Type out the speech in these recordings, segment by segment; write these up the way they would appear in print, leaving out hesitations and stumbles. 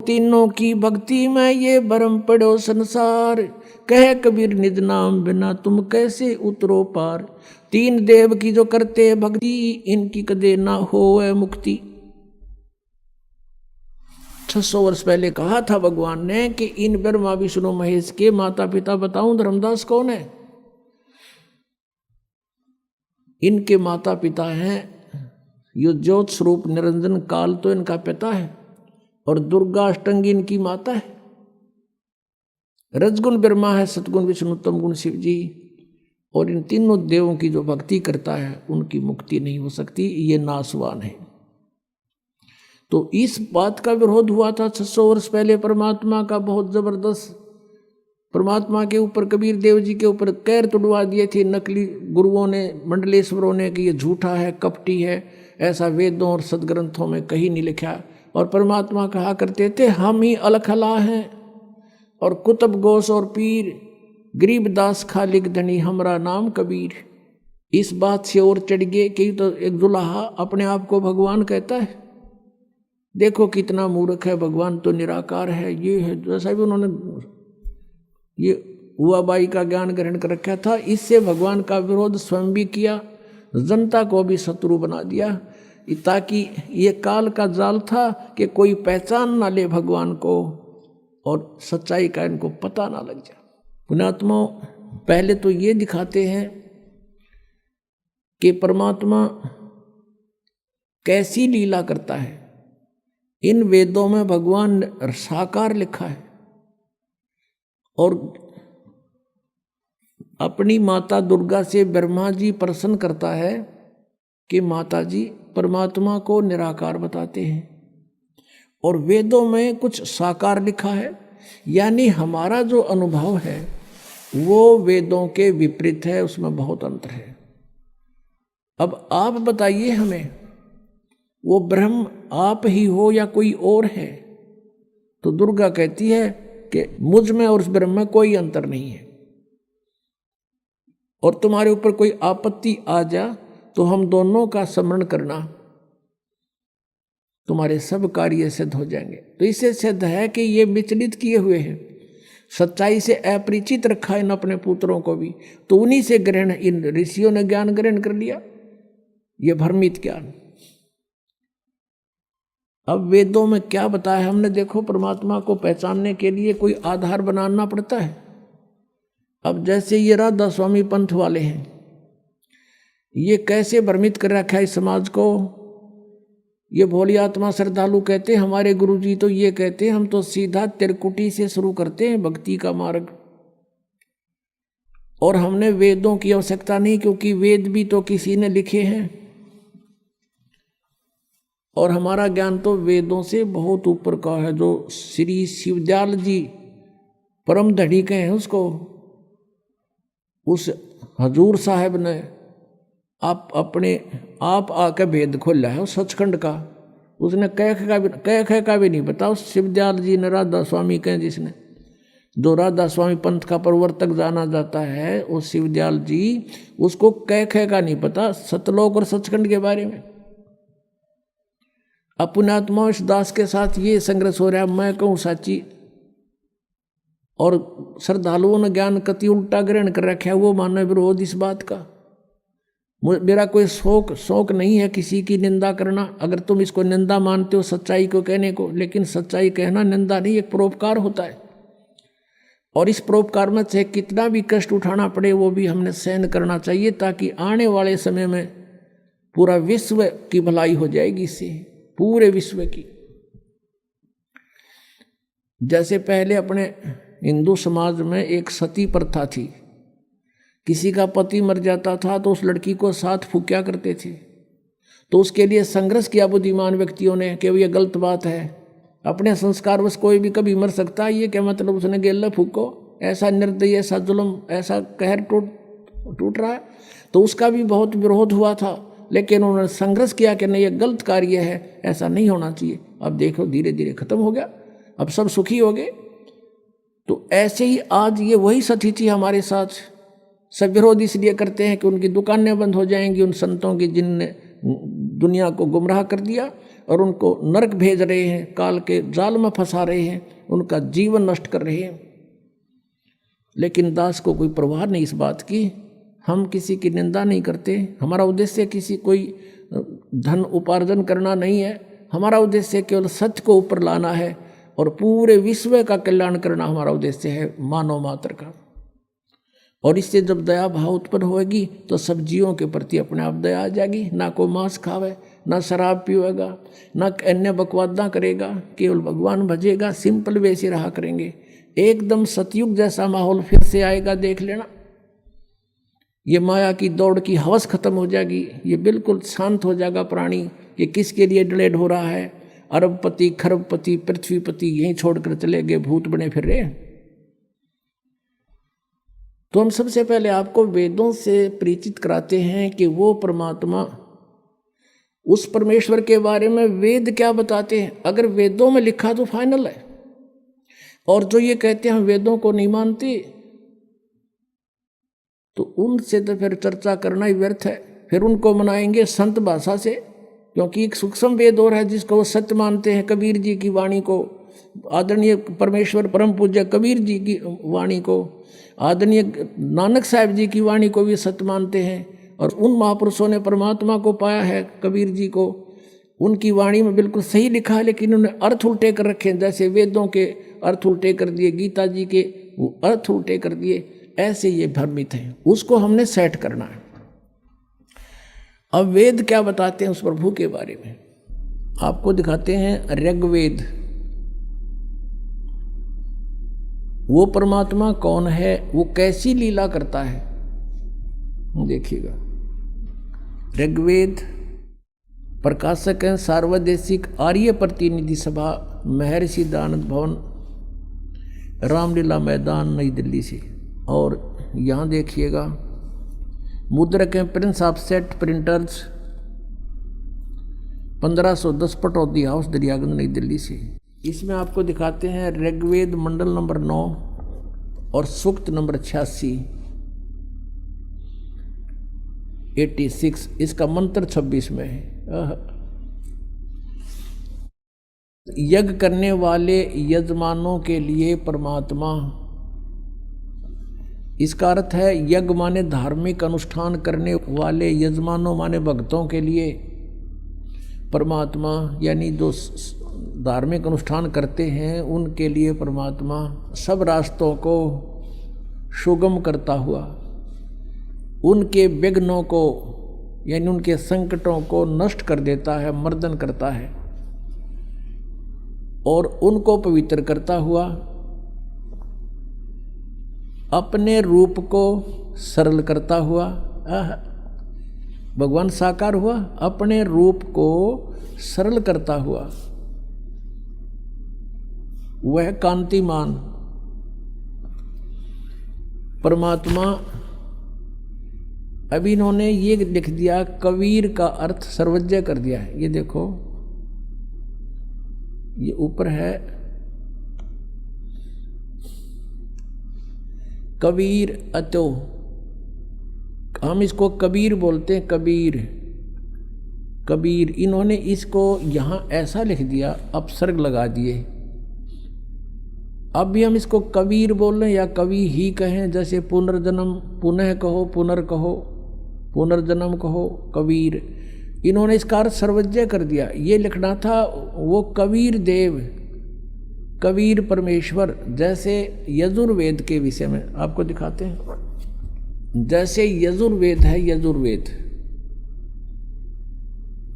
तीनों की भक्ति में ये भरम पड़ो संसार, कह कबीर निज नाम बिना तुम कैसे उतरो पार। तीन देव की जो करते भक्ति, इनकी कदे ना होए मुक्ति। 600 वर्ष पहले कहा था भगवान ने कि इन ब्रह्मा विष्णु महेश के माता पिता बताऊं धर्मदास कौन है? इनके माता पिता हैं यो ज्योत स्वरूप निरंजन काल तो इनका पिता है, और दुर्गा अष्टंगी इनकी माता है। रजगुण ब्रह्मा है, सतगुण विष्णु, तम गुण शिव जी। और इन तीनों देवों की जो भक्ति करता है उनकी मुक्ति नहीं हो सकती, ये नासवान है। तो इस बात का विरोध हुआ था 600 वर्ष पहले परमात्मा का बहुत जबरदस्त। परमात्मा के ऊपर कबीर देव जी के ऊपर कैर तुड़वा दिए थे नकली गुरुओं ने, मंडलेश्वरों ने, कि ये झूठा है, कपटी है, ऐसा वेदों और सदग्रंथों में कहीं नहीं लिखा। और परमात्मा कहा करते थे हम ही अलखला हैं, और कुतुब गोस और पीर, गरीबदास खालिक धनी हमरा नाम कबीर। इस बात से और चढ़ गए कि तो एक दुल्हा अपने आप को भगवान कहता है। देखो कितना मूर्ख है, भगवान तो निराकार है, ये है। जैसा भी उन्होंने ये हुआ बाई का ज्ञान ग्रहण कर रखा था, इससे भगवान का विरोध स्वयं भी किया, जनता को भी शत्रु बना दिया, ताकि ये काल का जाल था कि कोई पहचान ना ले भगवान को और सच्चाई का इनको पता ना लग जाए। पुण्यात्मा पहले तो ये दिखाते हैं कि परमात्मा कैसी लीला करता है। इन वेदों में भगवान साकार लिखा है, और अपनी माता दुर्गा से ब्रह्मा जी प्रश्न करता है कि माता जी परमात्मा को निराकार बताते हैं, और वेदों में कुछ साकार लिखा है। यानी हमारा जो अनुभव है वो वेदों के विपरीत है, उसमें बहुत अंतर है। अब आप बताइए हमें, वो ब्रह्म आप ही हो या कोई और है? तो दुर्गा कहती है कि मुझ में और उस ब्रह्म में कोई अंतर नहीं है, और तुम्हारे ऊपर कोई आपत्ति आ जा तो हम दोनों का स्मरण करना, तुम्हारे सब कार्य सिद्ध हो जाएंगे। तो इससे सिद्ध है कि ये विचलित किए हुए हैं, सच्चाई से अपरिचित रखा इन अपने पुत्रों को भी, तो उन्हीं से ग्रहण, इन ऋषियों ने ज्ञान ग्रहण कर लिया, ये भ्रमित ज्ञान। अब वेदों में क्या बताया हमने, देखो परमात्मा को पहचानने के लिए कोई आधार बनाना पड़ता है। अब जैसे ये राधा स्वामी पंथ वाले हैं, ये कैसे भ्रमित कर रखा है इस समाज को। ये भोली आत्मा श्रद्धालु कहते हैं हमारे गुरुजी तो ये कहते हैं हम तो सीधा त्रिकुटी से शुरू करते हैं भक्ति का मार्ग, और हमने वेदों की आवश्यकता नहीं, क्योंकि वेद भी तो किसी ने लिखे हैं, और हमारा ज्ञान तो वेदों से बहुत ऊपर का है। जो श्री शिवदयाल जी परम धड़ी के हैं, उसको उस हजूर साहब ने आप आके भेद खोला है उस सचखंड का। उसने कह का भी नहीं पता। उस शिवदयाल जी ने राधा स्वामी कहें, जिसने जो राधा स्वामी पंथ का प्रवर्तक जाना जाता है, उस शिवदयाल जी, उसको कह का नहीं पता सतलोक और सचखंड के बारे में। पुण्यात्मा इस दास के साथ ये संघर्ष हो रहा है, मैं कहूँ साची, और श्रद्धालुओं ने ज्ञान कति उल्टा ग्रहण कर रखा है, वो मानो विरोध इस बात का। मेरा कोई शौक नहीं है किसी की निंदा करना। अगर तुम इसको निंदा मानते हो सच्चाई को कहने को, लेकिन सच्चाई कहना निंदा नहीं, एक परोपकार होता है, और इस परोपकार में चाहे कितना भी कष्ट उठाना पड़े वो भी हमने सहन करना चाहिए, ताकि आने वाले समय में पूरा विश्व की भलाई हो जाएगी इससे, पूरे विश्व की। जैसे पहले अपने हिंदू समाज में एक सती प्रथा थी, किसी का पति मर जाता था तो उस लड़की को साथ फूंका करते थे। तो उसके लिए संघर्ष किया बुद्धिमान व्यक्तियों ने कि ये गलत बात है, अपने संस्कार बस कोई भी कभी मर सकता है, ये क्या मतलब उसने गेला फूको, ऐसा निर्दयी, ऐसा जुल्म, ऐसा कहर टूट रहा है। तो उसका भी बहुत विरोध हुआ था, लेकिन उन्होंने संघर्ष किया कि नहीं ये गलत कार्य है, ऐसा नहीं होना चाहिए। अब देखो धीरे धीरे खत्म हो गया, अब सब सुखी हो गए। तो ऐसे ही आज ये वही स्थिति हमारे साथ। सब विरोध इसलिए करते हैं कि उनकी दुकानें बंद हो जाएंगी, उन संतों की जिनने दुनिया को गुमराह कर दिया, और उनको नरक भेज रहे हैं, काल के जाल में फंसा रहे हैं, उनका जीवन नष्ट कर रहे हैं। लेकिन दास को कोई परवाह नहीं इस बात की। हम किसी की निंदा नहीं करते। हमारा उद्देश्य किसी कोई धन उपार्जन करना नहीं है। हमारा उद्देश्य केवल सत्य को ऊपर लाना है और पूरे विश्व का कल्याण करना हमारा उद्देश्य है, मानव मात्र का। और इससे जब दया भाव उत्पन्न होगी तो सब जीवों के प्रति अपने आप दया आ जाएगी। ना कोई मांस खावे, ना शराब पीवेगा, ना अन्य बकवादा करेगा, केवल भगवान भजेगा। सिंपल वे से रहा करेंगे। एकदम सतयुग जैसा माहौल फिर से आएगा, देख लेना। ये माया की दौड़ की हवस खत्म हो जाएगी। ये बिल्कुल शांत हो जाएगा प्राणी। ये किसके लिए डिलेड हो रहा है? अरबपति, खरबपति, पृथ्वीपति यहीं छोड़कर चले गए, भूत बने फिर रहे। तो हम सबसे पहले आपको वेदों से परिचित कराते हैं कि वो परमात्मा, उस परमेश्वर के बारे में वेद क्या बताते हैं। अगर वेदों में लिखा तो फाइनल है। और जो ये कहते हैं हम वेदों को नहीं मानते, तो उनसे तो फिर चर्चा करना ही व्यर्थ है। फिर उनको मनाएंगे संत भाषा से, क्योंकि एक सूक्ष्म वेद और है जिसको वो सत्य मानते हैं। कबीर जी की वाणी को, आदरणीय परमेश्वर परम पूज्य कबीर जी की वाणी को, आदरणीय नानक साहब जी की वाणी को भी सत्य मानते हैं। और उन महापुरुषों ने परमात्मा को पाया है, कबीर जी को। उनकी वाणी में बिल्कुल सही लिखा है, लेकिन उन्होंने अर्थ उल्टे कर रखे हैं। जैसे वेदों के अर्थ उल्टे कर दिए, गीता जी के वो अर्थ उल्टे कर दिए, ऐसे ये भ्रमित हैं। उसको हमने सेट करना है। अब वेद क्या बताते हैं उस प्रभु के बारे में, आपको दिखाते हैं। ऋग्वेद, वो परमात्मा कौन है, वो कैसी लीला करता है, देखिएगा। ऋग्वेद प्रकाशक हैं सार्वदेशिक आर्य प्रतिनिधि सभा, महर्षि दयानंद भवन, रामलीला मैदान, नई दिल्ली से। और यहाँ देखिएगा मुद्रक हैं Prince of set printers, 1510 Pataudi house, Daryaganj, नई दिल्ली से। इसमें आपको दिखाते हैं ऋग्वेद मंडल नंबर 9 और सूक्त नंबर 86, 86। इसका मंत्र 26 में है। यज्ञ करने वाले यजमानों के लिए परमात्मा, इसका अर्थ है यज्ञ माने धार्मिक अनुष्ठान करने वाले, यजमानों माने भक्तों के लिए परमात्मा, यानी जो धार्मिक अनुष्ठान करते हैं उनके लिए परमात्मा सब रास्तों को सुगम करता हुआ, उनके विघ्नों को यानी उनके संकटों को नष्ट कर देता है, मर्दन करता है, और उनको पवित्र करता हुआ अपने रूप को सरल करता हुआ। भगवान साकार हुआ, अपने रूप को सरल करता हुआ, वह कांतिमान परमात्मा। अभी इन्होंने ये लिख दिया, कबीर का अर्थ सर्वज्ञ कर दिया है। ये देखो, ये ऊपर है कबीर अतो, हम इसको कबीर बोलते हैं, कबीर कबीर। इन्होंने इसको यहाँ ऐसा लिख दिया, अपसर्ग लगा दिए। अब भी हम इसको कबीर बोल रहे हैं या कवि ही कहें, जैसे पुनर्जन्म पुनः कहो, पुनर्कहो, पुनर्जन्म कहो, कबीर। इन्होंने इसका अर्थ सर्वज्ञ कर दिया। ये लिखना था वो कबीर देव, कबीर परमेश्वर। जैसे यजुर्वेद के विषय में आपको दिखाते हैं। जैसे यजुर्वेद है, यजुर्वेद,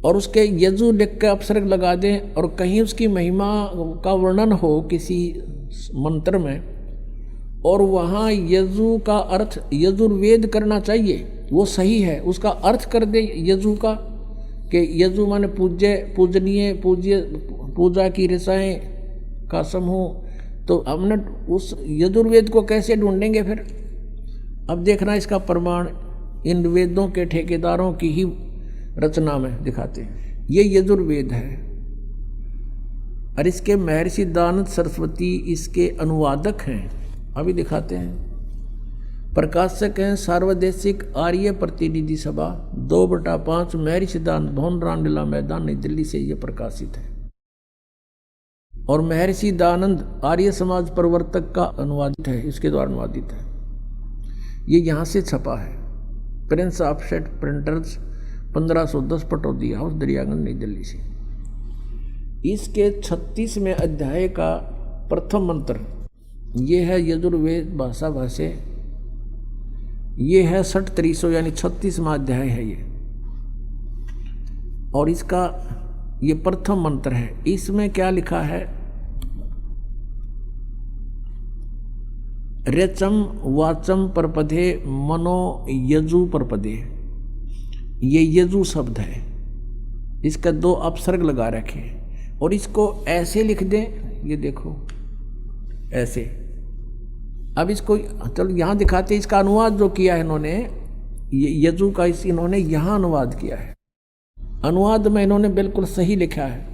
और उसके यजु लिख के अपसर्ग लगा दें, और कहीं उसकी महिमा का वर्णन हो किसी मंत्र में, और वहाँ यजु का अर्थ यजुर्वेद करना चाहिए, वो सही है। उसका अर्थ कर दे यजु का, कि यजु माने पूज्य, पूजनीय, पूज्य, पूजा की रसाएं का समूह। तो हमने उस यजुर्वेद को कैसे ढूंढेंगे फिर? अब देखना इसका प्रमाण इन वेदों के ठेकेदारों की ही रचना में दिखाते हैं। ये यजुर्वेद है, और इसके महर्षि दयानंद सरस्वती इसके अनुवादक हैं। अभी दिखाते हैं। प्रकाशक हैं सार्वदेशिक आर्य प्रतिनिधि सभा 2/5 महर्षि सिद्धांत भवन रामलीला मैदान नई दिल्ली से ये प्रकाशित है। और महर्षि दयानंद आर्य समाज प्रवर्तक का अनुवादित है, इसके द्वारा अनुवादित है। ये यहाँ से छपा है, Prince offset printers 1510 Pataudi house Daryaganj नई दिल्ली से। इसके 36वें अध्याय का प्रथम मंत्र ये है यजुर्वेद भाषा भाष्य, ये है 6300 यानी 36वां अध्याय है ये। और इसका ये प्रथम मंत्र है। इसमें क्या लिखा है, रेचम वाचम परपदे मनो यजु परपदे, ये यजु शब्द है, इसका 2 अपसर्ग लगा रखे हैं। और इसको ऐसे लिख दें, ये देखो ऐसे। अब इसको चलो यहाँ दिखाते, इसका अनुवाद जो किया है इन्होंने, ये यजु का इन्होंने यहाँ अनुवाद किया है। अनुवाद में इन्होंने बिल्कुल सही लिखा है,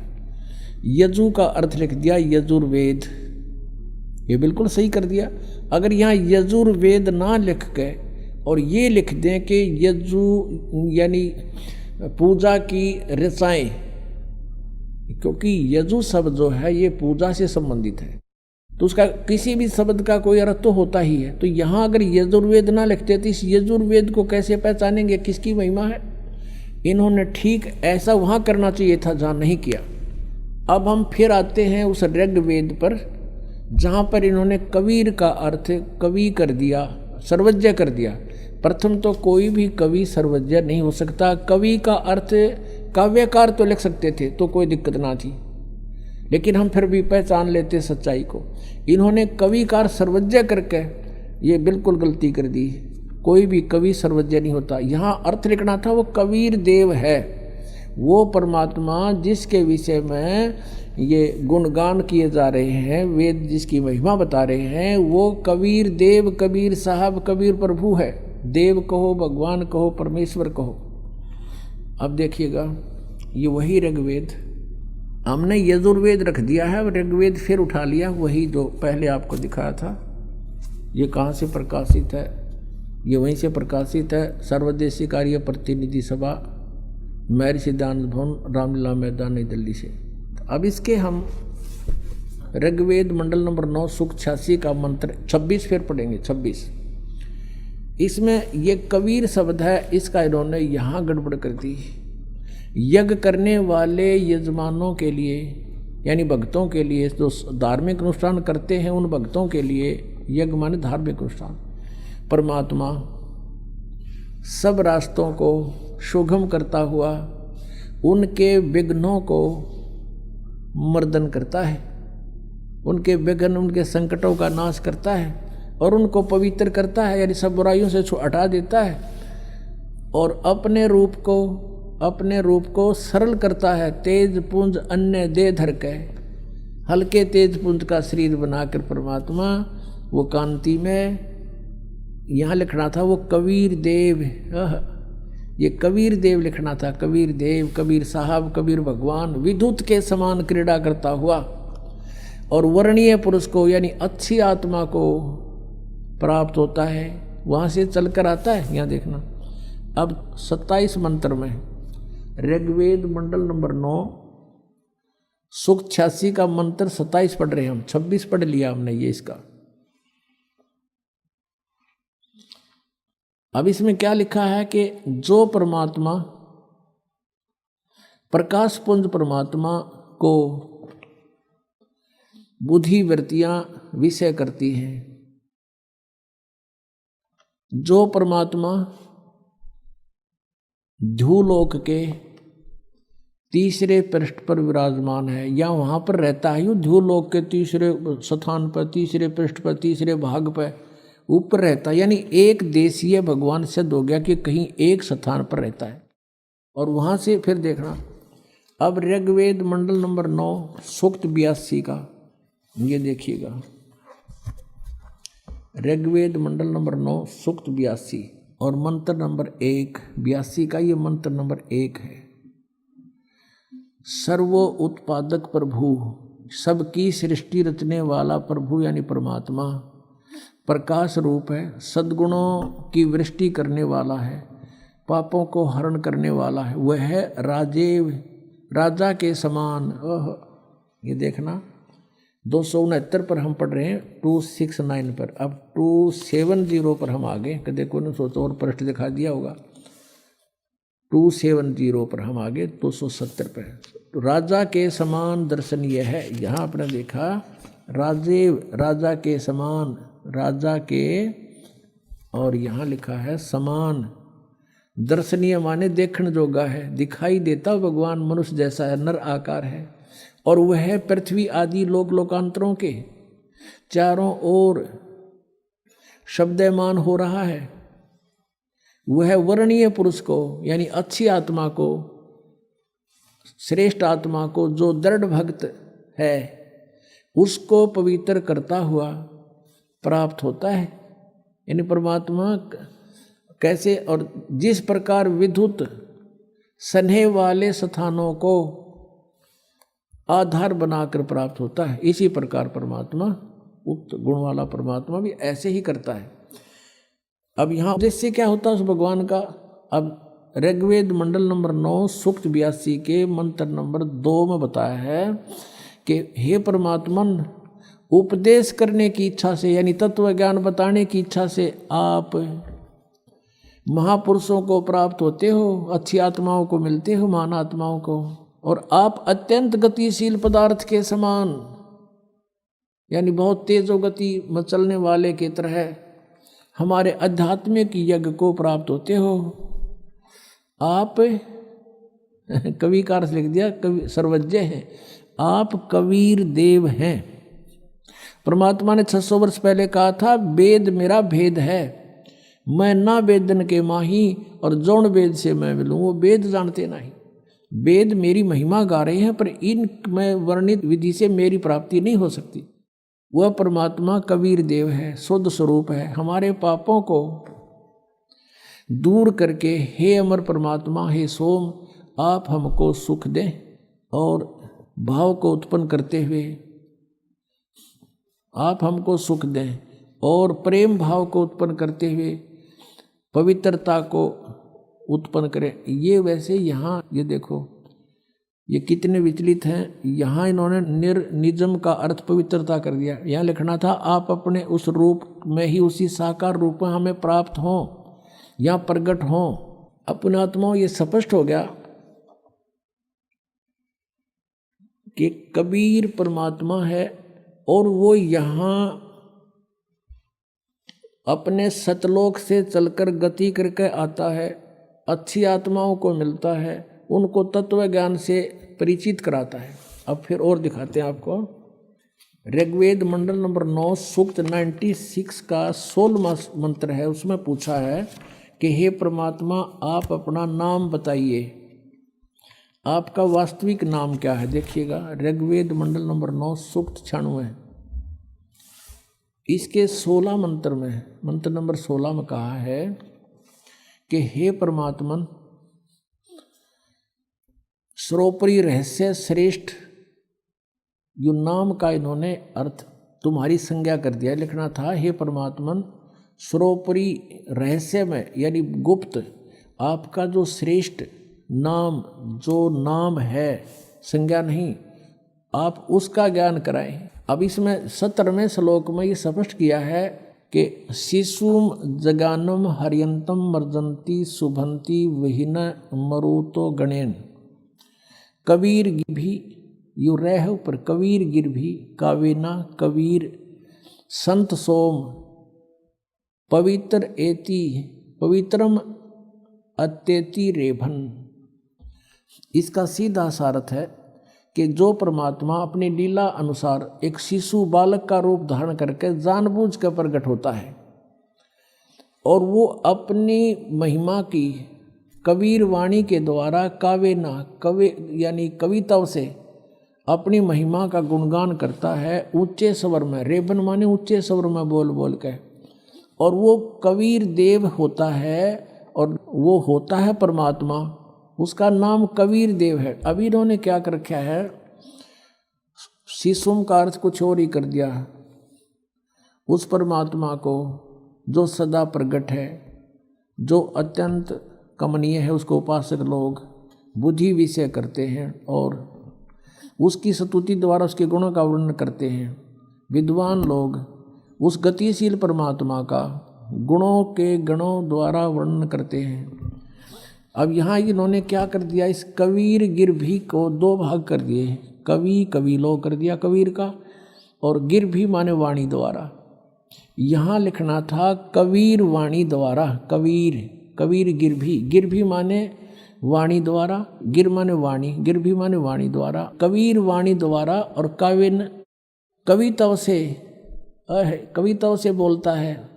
यजु का अर्थ लिख दिया यजुर्वेद, ये बिल्कुल सही कर दिया। अगर यहाँ यजुर्वेद ना लिख के और ये लिख दें कि यजु यानी पूजा की ऋचाएं, क्योंकि यजु शब्द जो है ये पूजा से संबंधित है, तो उसका किसी भी शब्द का कोई अर्थ तो होता ही है। तो यहाँ अगर यजुर्वेद ना लिखते तो इस यजुर्वेद को कैसे पहचानेंगे, किसकी महिमा है। इन्होंने ठीक ऐसा वहाँ करना चाहिए था जहाँ नहीं किया। अब हम फिर आते हैं उस ऋग्वेद पर, जहाँ पर इन्होंने कबीर का अर्थ कवि कर दिया, सर्वज्ञ कर दिया। प्रथम तो कोई भी कवि सर्वज्ञ नहीं हो सकता। कवि का अर्थ काव्यकार तो लिख सकते थे तो कोई दिक्कत ना थी, लेकिन हम फिर भी पहचान लेते सच्चाई को। इन्होंने कविकार सर्वज्ञ करके ये बिल्कुल गलती कर दी। कोई भी कवि सर्वज्ञ नहीं होता। यहाँ अर्थ लिखना था वो कबीर देव है, वो परमात्मा जिसके विषय में ये गुणगान किए जा रहे हैं, वेद जिसकी महिमा बता रहे हैं, वो कबीर देव, कबीर साहब, कबीर प्रभु है। देव कहो, भगवान कहो, परमेश्वर कहो। अब देखिएगा ये वही ऋग्वेद, हमने यजुर्वेद रख दिया है, ऋग्वेद फिर उठा लिया, वही जो पहले आपको दिखाया था। ये कहाँ से प्रकाशित है, ये वहीं से प्रकाशित है, सर्वदेशिक आर्य प्रतिनिधि सभा महर्षि दयानंद भवन रामलीला मैदान नई दिल्ली से। अब इसके हम ऋग्वेद मंडल नंबर 9 सूक्त 86 का मंत्र 26 फिर पढ़ेंगे। 26 इसमें ये कबीर शब्द है, इसका इन्होंने यहाँ गड़बड़ कर दी। यज्ञ करने वाले यजमानों के लिए यानी भक्तों के लिए, जो धार्मिक अनुष्ठान करते हैं उन भक्तों के लिए, यज्ञ माने धार्मिक अनुष्ठान, परमात्मा सब रास्तों को सुगम करता हुआ उनके विघ्नों को मर्दन करता है, उनके विघ्न उनके संकटों का नाश करता है और उनको पवित्र करता है, यानी सब बुराइयों से हटा देता है और अपने रूप को सरल करता है। तेज पुंज अन्य दे धर के, हल्के तेज पुंज का शरीर बनाकर परमात्मा वो कांति में, यहाँ लिखना था वो कबीर देव, ये कबीर देव लिखना था, कबीर देव, कबीर साहब, कबीर भगवान, विद्युत के समान क्रीड़ा करता हुआ और वर्णीय पुरुष को यानी अच्छी आत्मा को प्राप्त होता है, वहाँ से चलकर आता है। यहाँ देखना अब 27 मंत्र में ऋग्वेद मंडल नंबर 9 सूक्त 86 का मंत्र 27 पढ़ रहे हैं हम, 26 पढ़ लिया हमने ये इसका। अब इसमें क्या लिखा है कि जो परमात्मा प्रकाश पुंज परमात्मा को बुद्धि वृत्तियां विषय करती हैं, जो परमात्मा ध्युलोक के तीसरे पृष्ठ पर विराजमान है या वहाँ पर रहता है, यूँ ध्युलोक के तीसरे स्थान पर, तीसरे पृष्ठ पर, तीसरे भाग पर ऊपर रहता है, यानी एक देशीय भगवान सिद्ध हो गया कि कहीं एक स्थान पर रहता है। और वहाँ से फिर देखना अब ऋग्वेद मंडल नंबर 9 सूक्त 82 का ये देखिएगा, ऋग्वेद मंडल नंबर 9 सूक्त 82 और मंत्र नंबर 1 82 का ये मंत्र नंबर 1 है। सर्वो उत्पादक प्रभु, सबकी सृष्टि रचने वाला प्रभु यानी परमात्मा, प्रकाश रूप है, सद्गुणों की वृष्टि करने वाला है, पापों को हरण करने वाला है। वह है राजेव, राजा के समान। ओह, ये देखना 269 पर हम पढ़ रहे हैं, 269 पर। अब 270 पर हम आगे, देखो ना, सोचो और पृष्ठ दिखा दिया होगा। 270 पर हम आगे 270 पर। तो राजा के समान दर्शनीय है, यहाँ आपने देखा राजेव, राजा के समान, राजा के, और यहाँ लिखा है समान। दर्शनीय माने देखण जोगा है, दिखाई देता भगवान मनुष्य जैसा है, नर आकार है। और वह है पृथ्वी आदि लोक लोकांतरों के चारों ओर शब्दमान हो रहा है। वह वर्णीय पुरुष को, यानी अच्छी आत्मा को, श्रेष्ठ आत्मा को, जो दृढ़ भक्त है, उसको पवित्र करता हुआ प्राप्त होता है। यानी परमात्मा कैसे और जिस प्रकार विद्युत स्नेह वाले स्थानों को आधार बनाकर प्राप्त होता है, इसी प्रकार परमात्मा, उक्त गुण वाला परमात्मा भी ऐसे ही करता है। अब यहाँ उद्देश्य क्या होता है उस भगवान का? अब ऋग्वेद मंडल नंबर 9 सूक्त 82 के मंत्र नंबर 2 में बताया है कि हे परमात्मन, उपदेश करने की इच्छा से, यानी तत्व ज्ञान बताने की इच्छा से आप महापुरुषों को प्राप्त होते हो, अच्छी आत्माओं को मिलते हो, महान आत्माओं को। और आप अत्यंत गतिशील पदार्थ के समान, यानी बहुत तेजो गति में चलने वाले की तरह हमारे आध्यात्मिक यज्ञ को प्राप्त होते हो। आप कवि का अर्थ लिख दिया, कवि सर्वज्ञ हैं, आप कबीर देव हैं। परमात्मा ने 600 वर्ष पहले कहा था, वेद मेरा भेद है, मैं ना वेदन के माही, और जौन वेद से मैं मिलूँ वो वेद जानते नहीं। वेद मेरी महिमा गा रहे हैं, पर इन में वर्णित विधि से मेरी प्राप्ति नहीं हो सकती। वह परमात्मा कबीर देव है, शुद्ध स्वरूप है, हमारे पापों को दूर करके, हे अमर परमात्मा, हे सोम, आप हमको सुख दें, और भाव को उत्पन्न करते हुए आप हमको सुख दें, और प्रेम भाव को उत्पन्न करते हुए पवित्रता को उत्पन्न करें। ये वैसे यहाँ ये देखो, ये कितने विचलित हैं। यहाँ इन्होंने निजम का अर्थ पवित्रता कर दिया। यहाँ लिखना था आप अपने उस रूप में ही, उसी साकार रूप में हमें प्राप्त हों या प्रकट हों। अपने आत्माओं ये स्पष्ट हो गया कि कबीर परमात्मा है, और वो यहाँ अपने सतलोक से चलकर गति करके आता है, अच्छी आत्माओं को मिलता है, उनको तत्व ज्ञान से परिचित कराता है। अब फिर और दिखाते हैं आपको। ऋग्वेद मंडल नंबर 9 सूक्त 96 का 16वां मंत्र है, उसमें पूछा है कि हे परमात्मा, आप अपना नाम बताइए, आपका वास्तविक नाम क्या है? देखिएगा, ऋग्वेद मंडल नंबर 9 सूक्त 96, इसके 16 मंत्र में, मंत्र नंबर 16 में कहा है कि हे परमात्मन, सर्वोपरि रहस्य श्रेष्ठ, यो नाम का इन्होंने अर्थ तुम्हारी संज्ञा कर दिया। लिखना था, हे परमात्मन, सर्वोपरि रहस्य में, यानी गुप्त, आपका जो श्रेष्ठ नाम, जो नाम है, संज्ञा नहीं, आप उसका ज्ञान कराएं। अब इसमें 17वें श्लोक में ये स्पष्ट किया है कि शिशुम जगानम हरियंतम मर्जंती शुभंती वहीन मरुतो गणेन, कबीर भी यू रह पर, कबीर गिर भी कावेना, कबीर संत सोम, पवित्र एति पवित्रम अत्येति रेभन। इसका सीधा सारथ है कि जो परमात्मा अपनी लीला अनुसार एक शिशु बालक का रूप धारण करके जानबूझ कर प्रकट होता है, और वो अपनी महिमा की कबीर वाणी के द्वारा कावेना, कवि यानी कविताओं से अपनी महिमा का गुणगान करता है, ऊंचे स्वर में, रेबन माने ऊंचे स्वर में बोल बोल के, और वो कबीर देव होता है, और वो होता है परमात्मा, उसका नाम कबीर देव है। अभी इन्होंने क्या कर रखा है, शिशुम का अर्थ कुछ और ही कर दिया। उस परमात्मा को जो सदा प्रगट है, जो अत्यंत कमनीय है, उसको उपासक लोग बुद्धि विषय करते हैं और उसकी स्तुति द्वारा उसके गुणों का वर्णन करते हैं। विद्वान लोग उस गतिशील परमात्मा का गुणों के गणों द्वारा वर्णन करते हैं। अब यहाँ इन्होंने क्या कर दिया, इस कबीर गिरभी को दो भाग कर दिए। कवि कबीलो कर दिया कबीर का, और गिरभी माने वाणी द्वारा। यहाँ लिखना था कबीर वाणी द्वारा। कबीर गिरभी, गिरभी माने वाणी द्वारा, गिर माने वाणी, गिरभी माने वाणी द्वारा, कबीर वाणी द्वारा। और काविन कविताओं से बोलता है।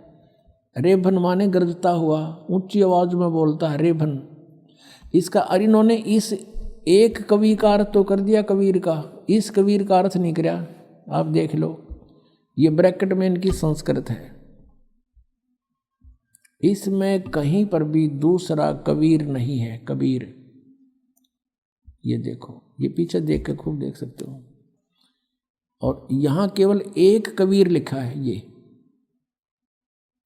रेभन माने गरजता हुआ, ऊंची आवाज में बोलता है रेभन। इसका इन्होंने इस एक कवि का अर्थ तो कर दिया कबीर का, इस कबीर का अर्थ नहीं किया। आप देख लो, ये ब्रैकेट में इनकी संस्कृत है, इसमें कहीं पर भी दूसरा कबीर नहीं है। कबीर, ये देखो, ये पीछे देख के खूब देख सकते हो। और यहाँ केवल एक कबीर लिखा है,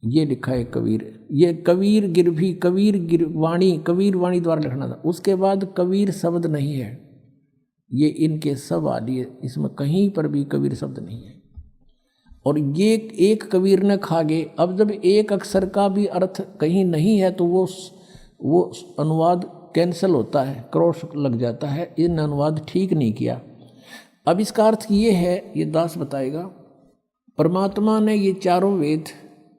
ये लिखा है कबीर। ये कबीर गिरभी, कबीर वाणी द्वारा लिखना था। उसके बाद कबीर शब्द नहीं है, ये इनके सब आदि है, इसमें कहीं पर भी कबीर शब्द नहीं है। और ये एक कबीर ने खा गए। अब जब एक अक्षर का भी अर्थ कहीं नहीं है तो वो अनुवाद कैंसिल होता है, क्रॉस लग जाता है। इन अनुवाद ठीक नहीं किया। अब इसका अर्थ ये है, ये दास बताएगा, परमात्मा ने ये चारों वेद,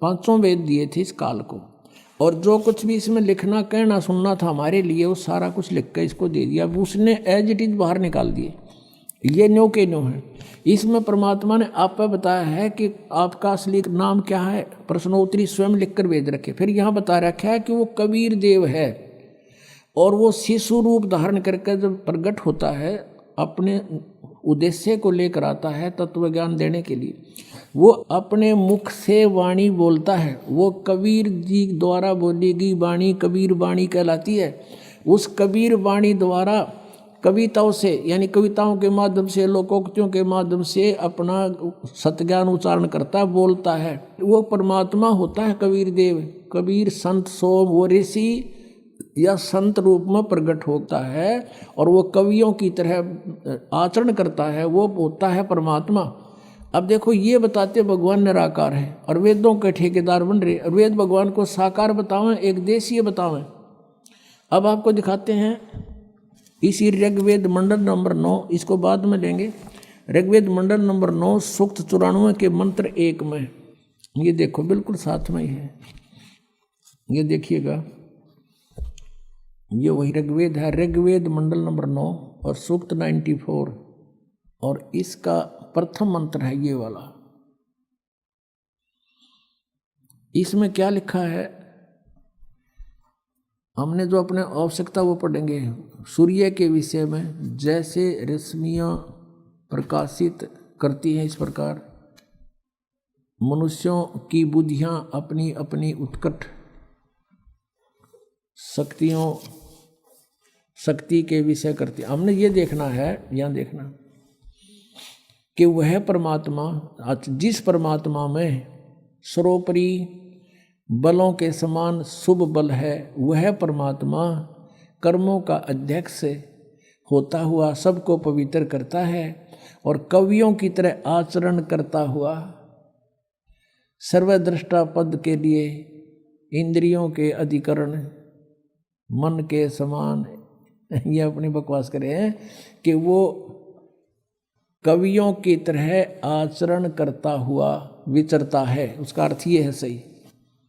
पांचों वेद दिए थे इस काल को, और जो कुछ भी इसमें लिखना कहना सुनना था हमारे लिए, वो सारा कुछ लिख कर इसको दे दिया। उसने एज इट इज बाहर निकाल दिए। ये न्यो के न्यो है। इसमें परमात्मा ने आप पर बताया है कि आपका असली नाम क्या है, प्रश्नोत्तरी स्वयं लिखकर भेज रखे। फिर यहाँ बता रखा है कि वो कबीर देव है, और वो शिशु रूप धारण करके जब प्रकट होता है अपने उद्देश्य को लेकर आता है तत्व ज्ञान देने के लिए। वो अपने मुख से वाणी बोलता है। वो कबीर जी द्वारा बोली गई वाणी कबीर वाणी कहलाती है। उस कबीर वाणी द्वारा कविताओं से, यानी कविताओं के माध्यम से, लोकोक्तियों के माध्यम से अपना सतज्ञान उच्चारण करता है, बोलता है। वो परमात्मा होता है कबीर देव। कबीर संत सोम, वो ऋषि या संत रूप में प्रकट होता है और वो कवियों की तरह आचरण करता है, वो होता है परमात्मा। अब देखो, ये बताते भगवान निराकार है और वेदों के ठेकेदार बन रहे, और वेद भगवान को साकार बतावें, एक देशीय बतावें। अब आपको दिखाते हैं इसी ऋग्वेद मंडल नंबर 9, इसको बाद में लेंगे। ऋग्वेद मंडल नंबर 9 सूक्त 94 के मंत्र 1 में, ये देखो बिल्कुल साथ में ही है, ये देखिएगा, ये वही ऋग्वेद है। ऋग्वेद मंडल नंबर 9 और सूक्त 94, और इसका प्रथम मंत्र है ये वाला। इसमें क्या लिखा है, हमने जो अपने आवश्यकता वो पढ़ेंगे। सूर्य के विषय में जैसे रश्मियाँ प्रकाशित करती हैं, इस प्रकार मनुष्यों की बुद्धियाँ अपनी अपनी उत्कट शक्ति के विषय करती। हमने ये देखना है, यहाँ देखना कि वह परमात्मा, जिस परमात्मा में सर्वोपरि बलों के समान शुभ बल है, वह परमात्मा कर्मों का अध्यक्ष होता हुआ सबको पवित्र करता है और कवियों की तरह आचरण करता हुआ सर्वद्रष्टा पद के लिए इंद्रियों के अधिकरण मन के समान, ये अपनी बकवास करे हैं कि वो कवियों की तरह आचरण करता हुआ विचरता है। उसका अर्थ ये है सही।